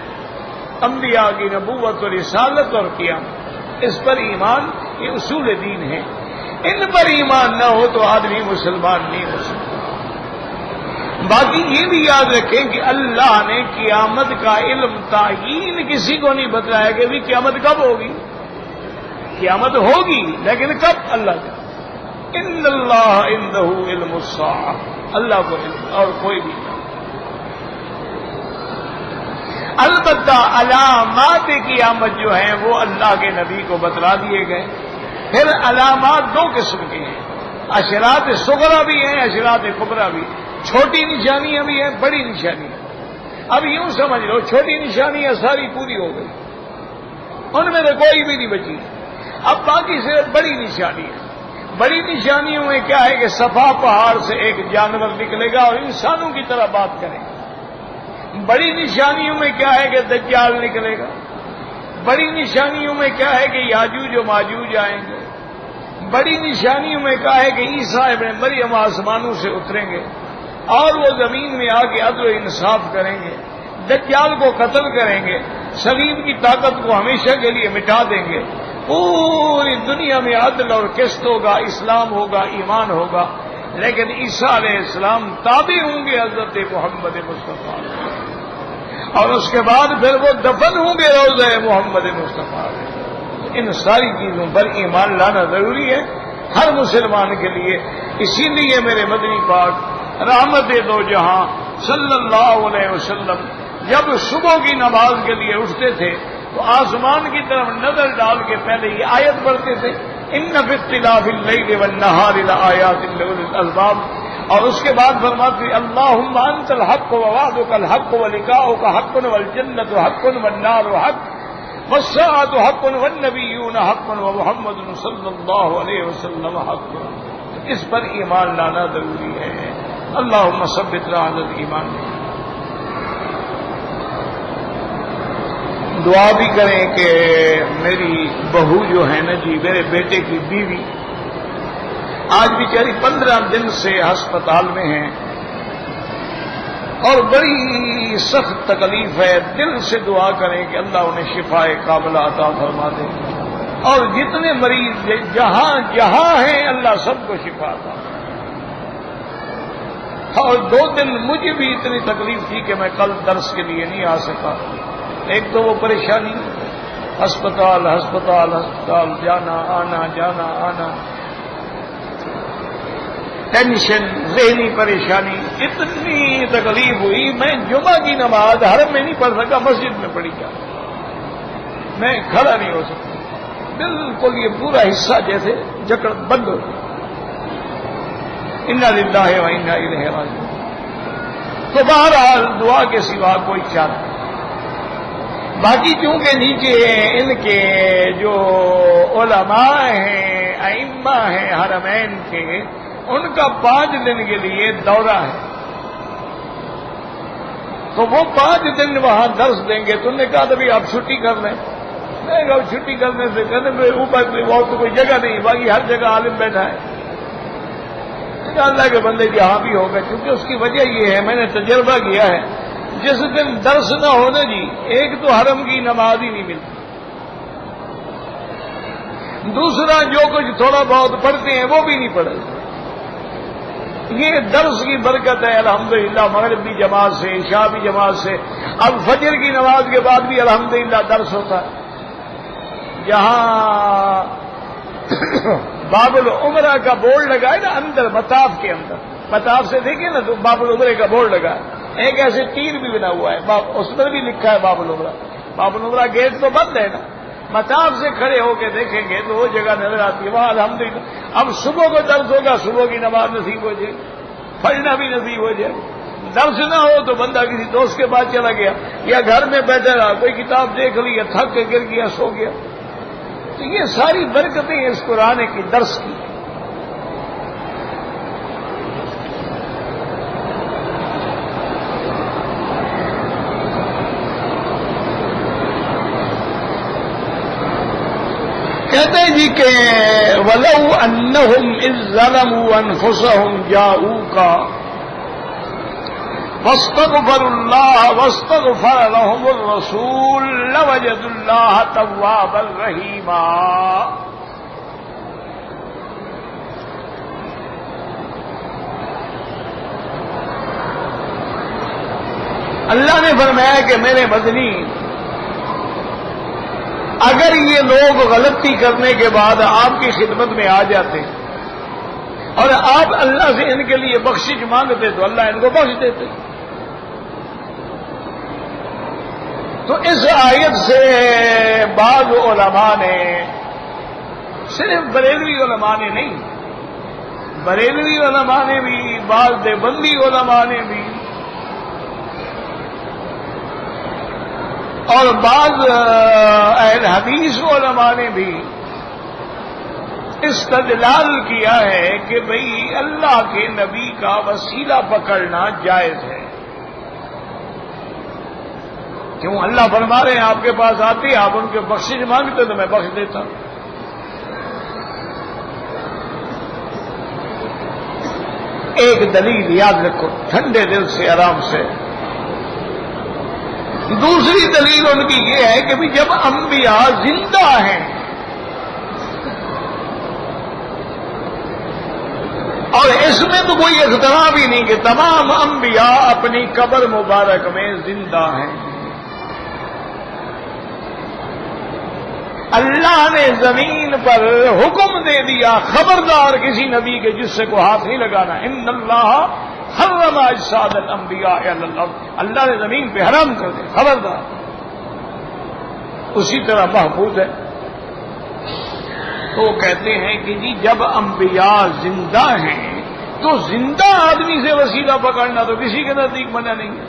Speaker 1: انبیاء کی نبوت اور رسالت اور قیامت، اس پر ایمان یہ اصول دین ہے، ان پر ایمان نہ ہو تو آدمی مسلمان نہیں ہو سکتا۔ باقی یہ بھی یاد رکھیں کہ اللہ نے قیامت کا علم تعین کسی کو نہیں بتلایا کہ بھی قیامت کب ہوگی، قیامت ہوگی لیکن کب اللہ کا، ان اللہ عندہ علم الساعہ، اللہ کو علم اور کوئی بھی نہیں۔ البتہ علامات قیامت جو ہیں وہ اللہ کے نبی کو بتلا دیے گئے۔ پھر علامات 2 قسم کے ہیں، اشراط صغریٰ بھی ہیں، اشراط کبریٰ بھی، چھوٹی نشانیاں بھی ہیں، بڑی نشانیاں۔ اب یوں سمجھ لو چھوٹی نشانیاں ساری پوری ہو گئی، ان میں سے کوئی بھی نہیں بچی، اب باقی صرف بڑی نشانیاں۔ بڑی نشانیوں میں کیا ہے کہ صفا پہاڑ سے ایک جانور نکلے گا اور انسانوں کی طرح بات کرے گا۔ بڑی نشانیوں میں کیا ہے کہ دجال نکلے گا۔ بڑی نشانیوں میں کیا ہے کہ یاجوج و ماجوج آئیں گے۔ بڑی نشانیوں میں کیا ہے کہ عیسیٰ ابن مریم آسمانوں سے اتریں گے اور وہ زمین میں آ کے عدل و انصاف کریں گے، دجال کو قتل کریں گے، صلیب کی طاقت کو ہمیشہ کے لیے مٹا دیں گے، پوری دنیا میں عدل اور قسط ہوگا، اسلام ہوگا، ایمان ہوگا۔ لیکن عیسیٰ علیہ السلام تابع ہوں گے حضرت محمد مصطفیٰ، اور اس کے بعد پھر وہ دفن ہوں گے روضہ محمد مصطفیٰ۔ ان ساری چیزوں پر ایمان لانا ضروری ہے ہر مسلمان کے لیے۔ اسی لیے میرے مدنی پاک رحمت دو جہاں صلی اللہ علیہ وسلم جب صبح کی نماز کے لیے اٹھتے تھے تو آسمان کی طرف نظر ڈال کے پہلے یہ آیت پڑھتے تھے، ان فی اختلاف اللیل والنہار لآیات لأولی الالباب، اور اس کے بعد فرماتے اللہم انت الحق ووعدک الحق ولقاؤک حق والجنۃ حق والنار حق والساعۃ حق والنبیون حق ومحمد صلی اللہ علیہ وسلم حق۔ اس پر ایمان لانا ضروری ہے۔ اللہم ثبتنا علی الایمان۔ دعا بھی کریں کہ میری بہو جو ہے نا جی، میرے بیٹے کی بیوی آج بیچاری 15 دن سے ہسپتال میں ہیں اور بڑی سخت تکلیف ہے۔ دل سے دعا کریں کہ اللہ انہیں شفا کاملہ عطا فرما دے، اور جتنے مریض جہاں جہاں ہیں اللہ سب کو شفا عطا۔ اور 2 دن مجھے بھی اتنی تکلیف تھی کہ میں کل درس کے لیے نہیں آ سکا۔ ایک تو وہ پریشانی، ہسپتال ہسپتال ہسپتال، جانا آنا، ٹینشن، ذہنی پریشانی، اتنی تکلیف ہوئی۔ میں جمعہ کی نماز حرم میں نہیں پڑھ سکا، مسجد میں پڑھی جا، میں کھڑا نہیں ہو سکتا، بالکل یہ پورا حصہ جیسے جکڑ بند ہو گیا۔ انا للہ و انا الیہ راجعون۔ تو بہرحال دعا کے سوا کوئی چارہ نہیں۔ باقی چونکہ نیچے ان کے جو علماء ہیں، ائمہ ہیں حرمین کے، ان کا 5 دن کے لیے دورہ ہے، تو وہ 5 دن وہاں درس دیں گے۔ تو نے کہا تھا بھی آپ چھٹی کر لیں۔ میں کہا چھٹی کرنے سے کہنے میں اوپر وہاں تو کوئی جگہ نہیں، باقی ہر جگہ عالم بیٹھا ہے۔ اللہ کے بندے جہاں بھی ہوگا، کیونکہ اس کی وجہ یہ ہے، میں نے تجربہ کیا ہے، جس دن درس نہ ہونا جی، ایک تو حرم کی نماز ہی نہیں ملتی، دوسرا جو کچھ تھوڑا بہت پڑھتے ہیں وہ بھی نہیں پڑھے۔ یہ درس کی برکت ہے الحمدللہ، مغرب بھی جماعت سے، عشاء بھی جماعت سے، اب فجر کی نماز کے بعد بھی الحمدللہ درس ہوتا ہے۔ جہاں باب العمرہ کا بورڈ لگا ہے نا اندر مطاف کے اندر، مطاف سے دیکھیں نا تو باب العمرہ کا بورڈ لگا ہے، ایک ایسے تیر بھی بنا ہوا ہے، اس پر بھی لکھا ہے باب العمرہ۔ باب العمرہ گیٹ تو بند ہے نا، مطاف سے کھڑے ہو کے دیکھیں گے تو وہ جگہ نظر آتی ہے، وہاں الحمدللہ۔ اب صبح کو درس ہوگا، صبح کی نماز نصیب ہو جائے، پڑھنا بھی نصیب ہو جائے۔ درس نہ ہو تو بندہ کسی دوست کے پاس چلا گیا یا گھر میں بیٹھا رہا، کوئی کتاب دیکھ لی یا تھک کے گر گیا، سو گیا۔ تو یہ ساری برکتیں اس قرآن کی درس کی۔ کہتے ہیں جی کہ وَلَوْ أَنَّهُمْ إِذْ ظَلَمُوا أَنفُسَهُمْ جَاءُوكَ وَاسْتَغْفَرُوا اللَّهَ وَاسْتَغْفَرَ لَهُمُ الرَّسُولُ لَوَجَدُوا اللَّهَ تَوَّابًا رَحِيمًا۔ اللہ نے فرمایا کہ میرے مدنی، اگر یہ لوگ غلطی کرنے کے بعد آپ کی خدمت میں آ جاتے اور آپ اللہ سے ان کے لیے بخشش مانگتے تو اللہ ان کو بخش دیتے۔ تو اس آیت سے بعض علماء نے، صرف بریلوی علماء نے نہیں، بریلوی علماء نے بھی، بعض دیوبندی علماء نے بھی، اور بعض اہل حدیث علماء نے بھی استدلال کیا ہے کہ بھئی اللہ کے نبی کا وسیلہ پکڑنا جائز ہے۔ کیوں؟ اللہ فرما رہے ہیں آپ کے پاس آتے، آپ ان کے بخشش مانگتے تو میں بخش دیتا۔ ایک دلیل یاد رکھو ٹھنڈے دل سے، آرام سے۔ دوسری دلیل ان کی یہ ہے کہ بھی جب انبیاء زندہ ہیں اور اس میں تو کوئی اختلاف ہی نہیں کہ تمام انبیاء اپنی قبر مبارک میں زندہ ہیں. اللہ نے زمین پر حکم دے دیا خبردار کسی نبی کے جسے کو ہاتھ نہیں لگانا. ان اللہ حرم اجساد الانبیاء علی الارض. اللہ نے زمین پہ حرام کر دیا خبردار. اسی طرح محفوظ ہے. تو کہتے ہیں کہ جی جب انبیاء زندہ ہیں تو زندہ آدمی سے وسیلہ پکڑنا تو کسی کے نزدیک منع نہیں ہے.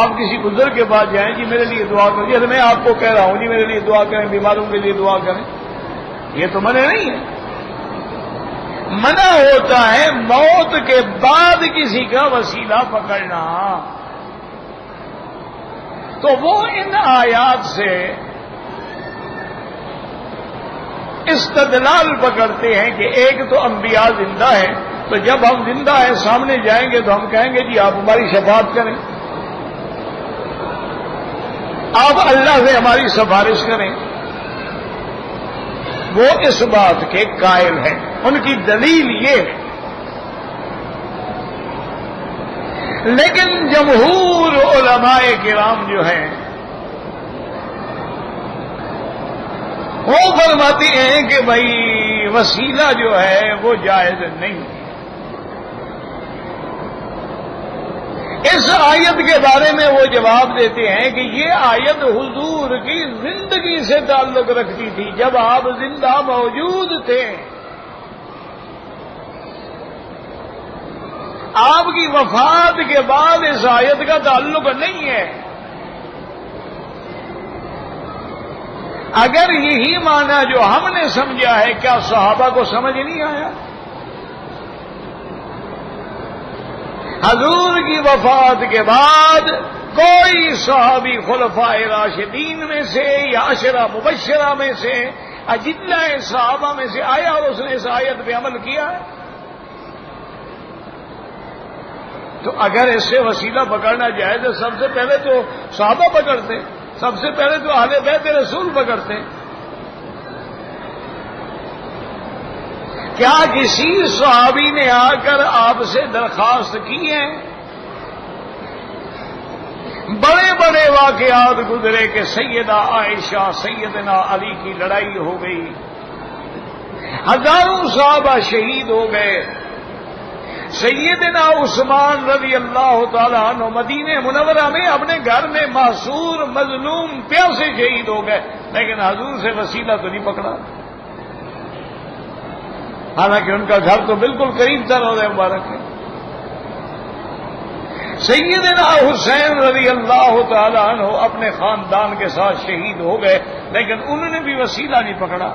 Speaker 1: آپ کسی بزرگ کے پاس جائیں جی میرے لیے دعا کریں, جیسے میں آپ کو کہہ رہا ہوں جی میرے لیے دعا کریں, بیماروں کے لیے دعا کریں, یہ تو منع نہیں ہے. منع ہوتا ہے موت کے بعد کسی کا وسیلہ پکڑنا. تو وہ ان آیات سے استدلال پکڑتے ہیں کہ ایک تو انبیاء زندہ ہیں, تو جب ہم زندہ ہیں سامنے جائیں گے تو ہم کہیں گے جی آپ ہماری شفاعت کریں, آپ اللہ سے ہماری سفارش کریں. وہ اس بات کے قائل ہیں. ان کی دلیل یہ ہے. لیکن جمہور علماء کرام جو ہیں وہ فرماتے ہیں کہ بھائی وسیلہ جو ہے وہ جائز نہیں. اس آیت کے بارے میں وہ جواب دیتے ہیں کہ یہ آیت حضور کی زندگی سے تعلق رکھتی تھی, جب آپ زندہ موجود تھے. آپ کی وفات کے بعد اس آیت کا تعلق نہیں ہے. اگر یہی معنی جو ہم نے سمجھا ہے, کیا صحابہ کو سمجھ نہیں آیا؟ حضور کی وفات کے بعد کوئی صحابی خلفاء راشدین میں سے یا عشرہ مبشرہ میں سے اجلہ صحابہ میں سے آیا اور اس نے اس آیت پہ عمل کیا ہے؟ تو اگر اس سے وسیلہ پکڑنا جائز ہے, سب سے پہلے تو صحابہ پکڑتے, سب سے پہلے تو اہل بیت رسول پکڑتے. کیا کسی صحابی نے آ کر آپ سے درخواست کی ہے؟ بڑے بڑے واقعات گزرے کہ سیدہ عائشہ سیدنا علی کی لڑائی ہو گئی, ہزاروں صحابہ شہید ہو گئے, سیدنا عثمان رضی اللہ تعالیٰ عنہ مدینہ منورہ میں اپنے گھر میں محصور مظلوم پیاسے شہید ہو گئے, لیکن حضور سے وسیلہ تو نہیں پکڑا, حالانکہ ان کا گھر تو بالکل قریب تھا روضہ مبارک ہے. سیدنا حسین رضی اللہ تعالیٰ عنہ اپنے خاندان کے ساتھ شہید ہو گئے, لیکن انہوں نے بھی وسیلہ نہیں پکڑا.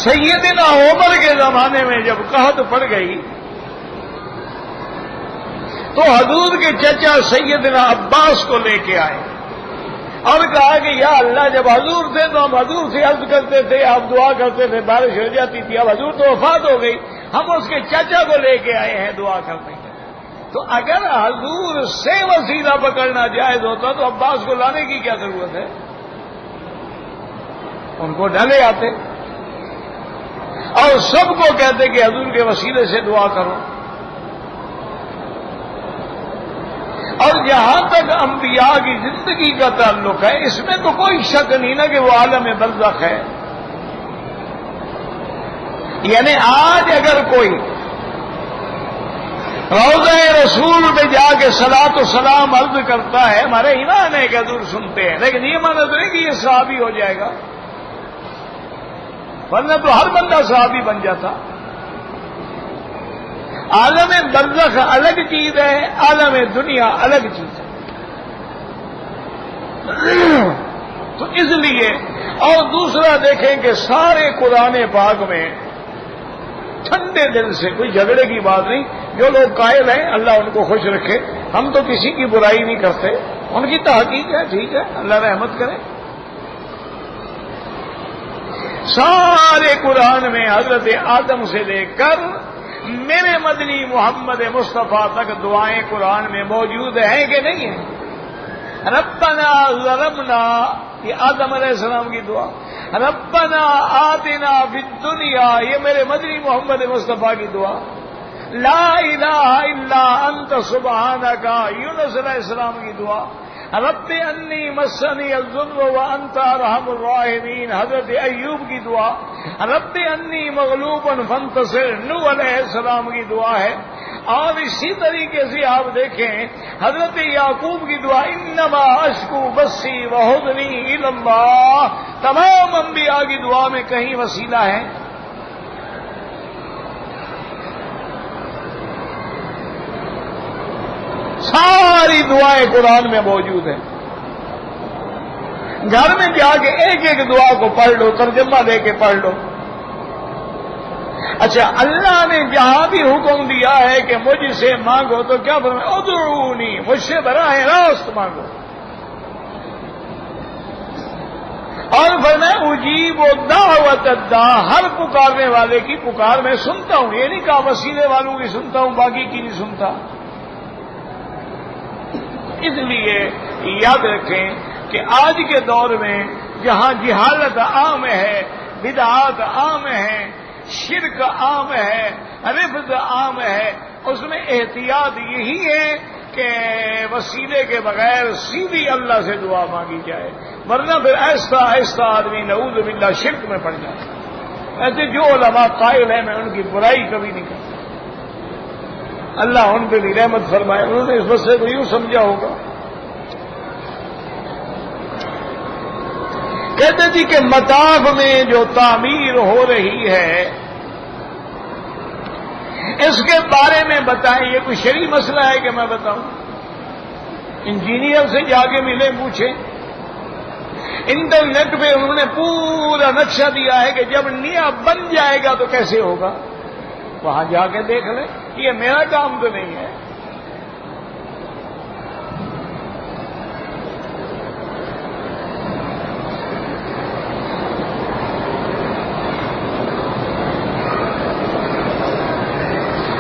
Speaker 1: سیدنا عمر کے زمانے میں جب قحط پڑ گئی تو حضور کے چچا سیدنا عباس کو لے کے آئے اور کہا کہ یا اللہ, جب حضور تھے تو ہم حضور سے عرض کرتے تھے, آپ دعا کرتے تھے, بارش ہو جاتی تھی, اب حضور تو وفات ہو گئی, ہم اس کے چچا کو لے کے آئے ہیں دعا کرنے کے. تو اگر حضور سے وسیلہ پکڑنا جائز ہوتا تو عباس کو لانے کی کیا ضرورت ہے؟ ان کو ڈالے آتے اور سب کو کہتے کہ حضور کے وسیلے سے دعا کرو. اور جہاں تک انبیاء کی زندگی کا تعلق ہے, اس میں تو کوئی شک نہیں نا کہ وہ عالم برزخ ہے. یعنی آج اگر کوئی روضہ رسول میں جا کے صلاۃ و سلام عرض کرتا ہے, ہمارے ایمان ہے کہ حضور سنتے ہیں, لیکن یہ مانا تو نہیں کہ یہ صحابی ہو جائے گا, ورنہ تو ہر بندہ صحابی بن جاتا. عالم برزخ الگ چیز ہے, عالم دنیا الگ چیز ہے. تو اس لیے, اور دوسرا دیکھیں کہ سارے قرآن پاک میں ٹھنڈے دل سے, کوئی جھگڑے کی بات نہیں, جو لوگ قائل ہیں اللہ ان کو خوش رکھے, ہم تو کسی کی برائی نہیں کرتے, ان کی تحقیق ہے, ٹھیک ہے, اللہ رحمت کرے. سارے قرآن میں حضرت آدم سے لے کر میرے مدنی محمد مصطفیٰ تک دعائیں قرآن میں موجود ہیں کہ نہیں ہیں؟ ربنا ظلمنا, یہ آدم علیہ السلام کی دعا, ربنا آتنا فی الدنیا، یہ میرے مدنی محمد مصطفیٰ کی دعا، لا الہ الا انت سبحانک، یونس علیہ السلام کی دعا، رب انی مسنی الضر وانت ارحم الراحمین، حضرت ایوب کی دعا، رب انی مغلوب فانتصر، نوح علیہ السلام کی دعا ہے۔ اور اسی طریقے سے آپ دیکھیں حضرت یعقوب کی دعا، انما اشکو بثی وحزنی الی اللہ، تمام انبیاء کی دعا میں کہیں وسیلہ ہے؟ ساری دعائیں قرآن میں موجود ہیں، گھر میں جا کے ایک ایک دعا کو پڑھ لو، ترجمہ دے کے پڑھ لو۔ اچھا، اللہ نے جہاں بھی حکم دیا ہے کہ مجھ سے مانگو تو کیا فرمایا؟ ادعونی، مجھ سے براہ راست مانگو، اور فرمایا اجیب دعوت الداع، ہر پکارنے والے کی پکار میں سنتا ہوں۔ یہ نہیں کہا وسیلے والوں کی سنتا ہوں باقی کی نہیں سنتا۔ اس لیے یاد رکھیں کہ آج کے دور میں جہاں جہالت عام ہے، بدعات عام ہے، شرک عام ہے، رفض عام ہے، اس میں احتیاط یہی ہے کہ وسیلے کے بغیر سیدھی اللہ سے دعا مانگی جائے، ورنہ پھر آہستہ آہستہ آدمی نعوذ باللہ شرک میں پڑ جائے۔ ایسے جو علماء قائل ہیں میں ان کی برائی کبھی نہیں کرتا، اللہ ان پہ بھی رحمت فرمائے، انہوں نے اس مسئلے کو یوں سمجھا ہوگا۔ کہتے تھے کہ مطاف میں جو تعمیر ہو رہی ہے اس کے بارے میں بتائیں، یہ کوئی شرعی مسئلہ ہے کہ میں بتاؤں؟ انجینئر سے جا کے ملے، پوچھیں، انٹرنیٹ پہ انہوں نے پورا نقشہ دیا ہے کہ جب نیا بن جائے گا تو کیسے ہوگا، وہاں جا کے دیکھ لیں، یہ میرا کام تو نہیں ہے۔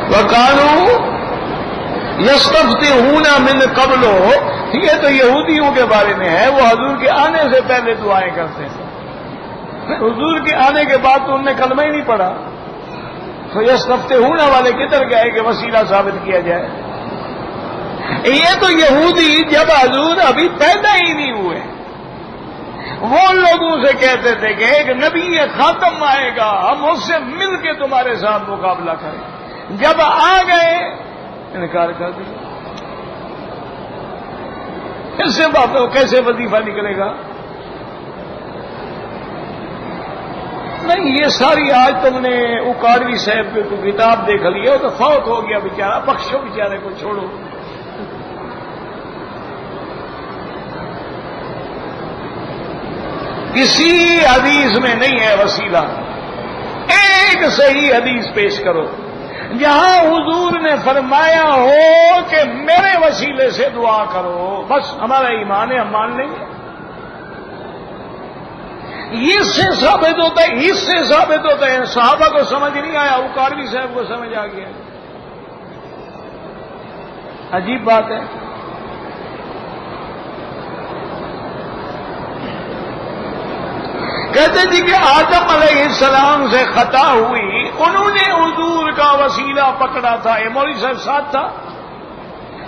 Speaker 1: وَقَالُوا يَسْتَفْتِحُونَ مِن قَبْلُ، یہ تو یہودیوں کے بارے میں ہے، وہ حضور کے آنے سے پہلے دعائیں کرتے ہیں، حضور کے آنے کے بعد تو انہوں نے کلمہ ہی نہیں پڑھا، تو یستفتحون والے کدھر گئے کہ وسیلہ ثابت کیا جائے؟ یہ تو یہودی جب حضور ابھی پیدا ہی نہیں ہوئے وہ لوگوں سے کہتے تھے کہ ایک نبی خاتم آئے گا، ہم اس سے مل کے تمہارے ساتھ مقابلہ کریں، جب آ گئے انکار کر دیا۔ اس سے کیسے وظیفہ نکلے گا؟ نہیں، یہ ساری آج تم نے اکاڑوی صاحب کی کوئی کتاب دیکھ لی ہے، تو فوت ہو گیا بیچارہ، بخشو بیچارے کو، چھوڑو۔ کسی حدیث میں نہیں ہے وسیلہ، ایک صحیح حدیث پیش کرو جہاں حضور نے فرمایا ہو کہ میرے وسیلے سے دعا کرو، بس ہمارا ایمان ہے، ہم مان لیں گے۔ اس سے ثابت ہوتا ہے، صحابہ کو سمجھ نہیں آیا، اکاڑوی صاحب کو سمجھ آ گیا، عجیب بات ہے۔ کہتے تھے کہ آدم علیہ السلام سے خطا ہوئی، انہوں نے حضور کا وسیلہ پکڑا تھا، یہ مولوی صاحب ساتھ تھا،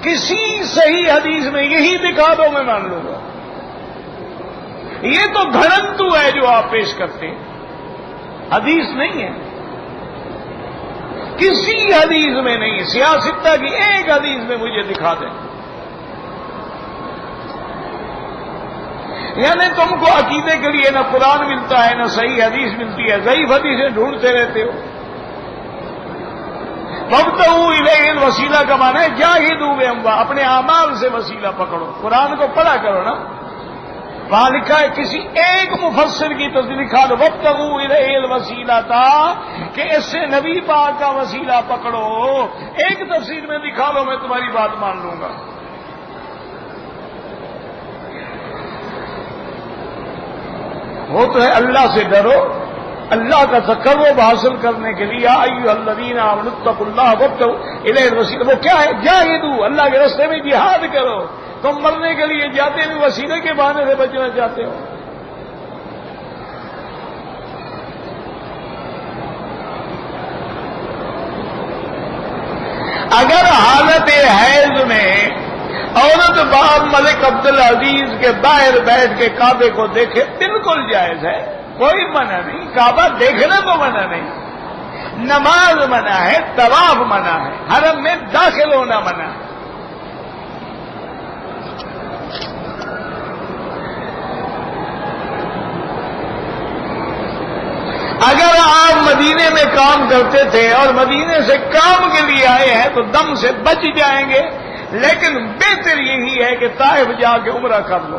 Speaker 1: کسی صحیح حدیث میں یہی دکھا دو میں مان لوں گا۔ یہ تو گھڑنتو ہے جو آپ پیش کرتے ہیں، حدیث نہیں ہے، کسی حدیث میں نہیں، سیاستہ کی ایک حدیث میں مجھے دکھا دیں۔ یعنی تم کو عقیدے کے لیے نہ قرآن ملتا ہے نہ صحیح حدیث ملتی ہے، ضعیف حدیثیں ڈھونڈتے رہتے ہو۔ وابتغوا الیہ الوسیلہ کا معنی ہے جاہدوا باموالکم، اپنے اعمال سے وسیلہ پکڑو، قرآن کو پڑھا کرو نا، وہاں لکھا ہے کسی ایک مفسر کی تصدیق لکھا دو وابتغوا الیہ الوسیلہ تھا کہ اس سے نبی پاک کا وسیلہ پکڑو، ایک تفسیر میں دکھا دو میں تمہاری بات مان لوں گا۔ وہ تو ہے اللہ سے ڈرو، اللہ کا تقرب حاصل کرنے کے لیے ایھا الذین آمنوا اتقوا اللہ وابتغوا الیہ الوسیلہ، وہ کیا ہے؟ جاہدوا، اللہ کے راستے میں جہاد کرو، تم مرنے کے لیے جاتے بھی وسیلے کے بہانے سے بچنا چاہتے ہو۔ ملک عبدالعزیز کے باہر بیٹھ کے کعبے کو دیکھے بالکل جائز ہے، کوئی منع نہیں، کعبہ دیکھنے کو منع نہیں، نماز منع ہے، طواف منع ہے، حرم میں داخل ہونا منع ہے۔ اگر آپ مدینے میں کام کرتے تھے اور مدینے سے کام کے لیے آئے ہیں تو دم سے بچ جائیں گے، لیکن بہتر یہی ہے کہ طائف جا کے عمرہ کر لو۔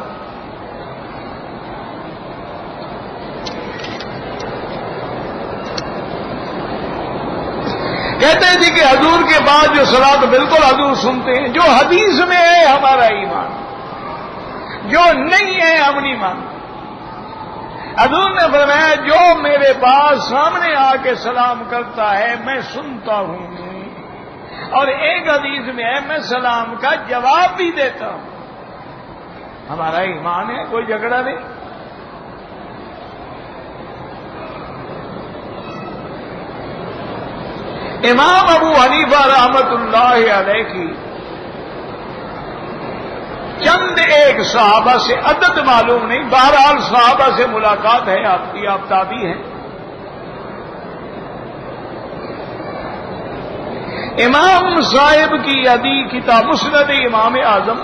Speaker 1: کہتے تھے کہ حضور کے بعد جو صلاۃ بالکل حضور سنتے ہیں، جو حدیث میں ہے ہمارا ایمان، جو نہیں ہے ہم نہیں مانتے۔ حضور نے فرمایا جو میرے پاس سامنے آ کے سلام کرتا ہے میں سنتا ہوں، اور ایک حدیث میں ہے میں سلام کا جواب بھی دیتا ہوں۔ ہمارا ایمان ہے، کوئی جھگڑا نہیں۔ امام ابو حنیفہ رحمت اللہ علیہ کی چند ایک صحابہ سے عدد معلوم نہیں، بہرحال صحابہ سے ملاقات ہے آپ کی، آپ تابعی ہیں۔ امام صاحب کی ادی کتاب مسند امام اعظم،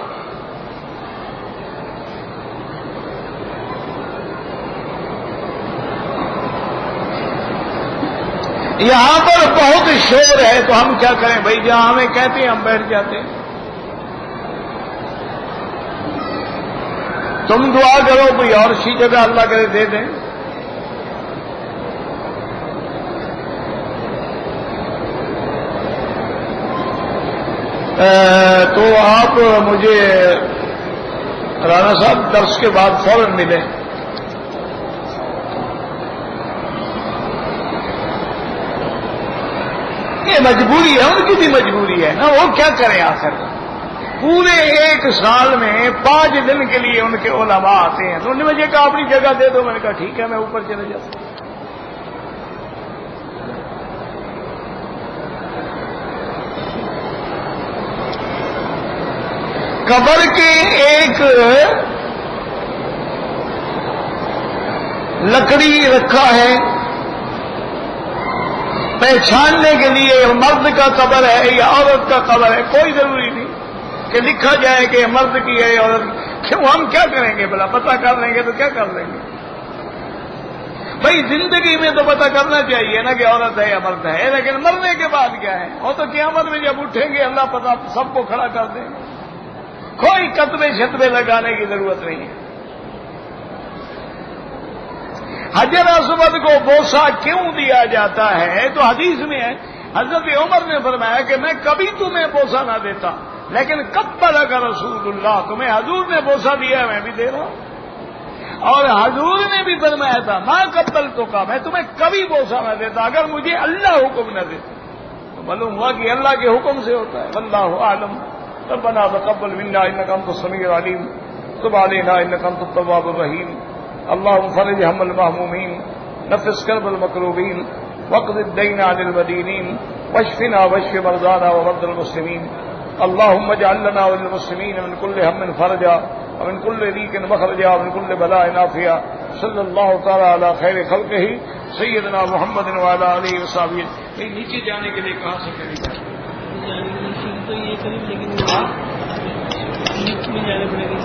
Speaker 1: یہاں پر بہت شور ہے تو ہم کیا کریں بھائی، جہاں ہمیں کہتے ہیں ہم بیٹھ جاتے ہیں۔ تم دعا کرو کوئی اور سی جگہ اللہ کرے دے دیں۔ تو آپ مجھے رانا صاحب درس کے بعد فوراً ملیں۔ یہ مجبوری ہے، ان کی بھی مجبوری ہے نا، وہ کیا کریں آخر۔ پورے ایک سال میں 5 دن کے لیے ان کے علماء آتے ہیں، تو انہوں نے مجھے کہا اپنی جگہ دے دو، میں نے کہا ٹھیک ہے میں اوپر چلے جاتا ہوں۔ قبر کے ایک لکڑی رکھا ہے پہچاننے کے لیے مرد کا قبر ہے یا عورت کا قبر ہے، کوئی ضروری نہیں کہ لکھا جائے کہ یہ مرد کی ہے عورت کی۔ کیوں ہم کیا کریں گے بھلا، پتہ کر لیں گے تو کیا کر لیں گے بھائی، زندگی میں تو پتہ کرنا چاہیے نا کہ عورت ہے یا مرد ہے، لیکن مرنے کے بعد کیا ہے، وہ تو قیامت میں جب اٹھیں گے اللہ پتہ سب کو کھڑا کر دیں گے، کوئی کتبے شتبے لگانے کی ضرورت نہیں ہے۔ حجر اسود کو بوسہ کیوں دیا جاتا ہے تو حدیث میں ہے، حضرت عمر نے فرمایا کہ میں کبھی تمہیں بوسہ نہ دیتا، لیکن قبل کا رسول اللہ، تمہیں حضور نے بوسہ دیا ہے میں بھی دے رہا ہوں، اور حضور نے بھی فرمایا تھا ماں قبل تو کا، میں تمہیں کبھی بوسہ نہ دیتا اگر مجھے اللہ حکم نہ دیتا۔ تو معلوم ہوا کہ اللہ کے حکم سے ہوتا ہے۔ واللہ اعلم۔ ربنا تقبل منا انك انت السميع العليم تب علينا انك انت التواب الرحيم اللهم فرج هم المهمومين نفس كرب المكروبين واقض الدين عن المدينين واشفنا واشف مرضانا ومرضى المسلمين اللهم اجعل لنا وللمسلمين من كل هم فرجا ومن كل ضيق مخرجا ومن كل بلاء عافيا صلى الله تعالى على خير خلقه سيدنا محمد وعلى اله وصحبه۔ نیچے جانے کے لیے کہاں سے کریں گے
Speaker 2: تو یہ قریب، لیکن میں جانے پڑے گی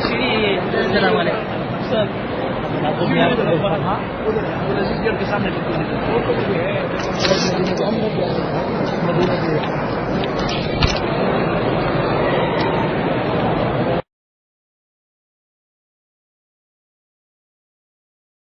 Speaker 2: سیڑھی ہے۔ السلام علیکم سر۔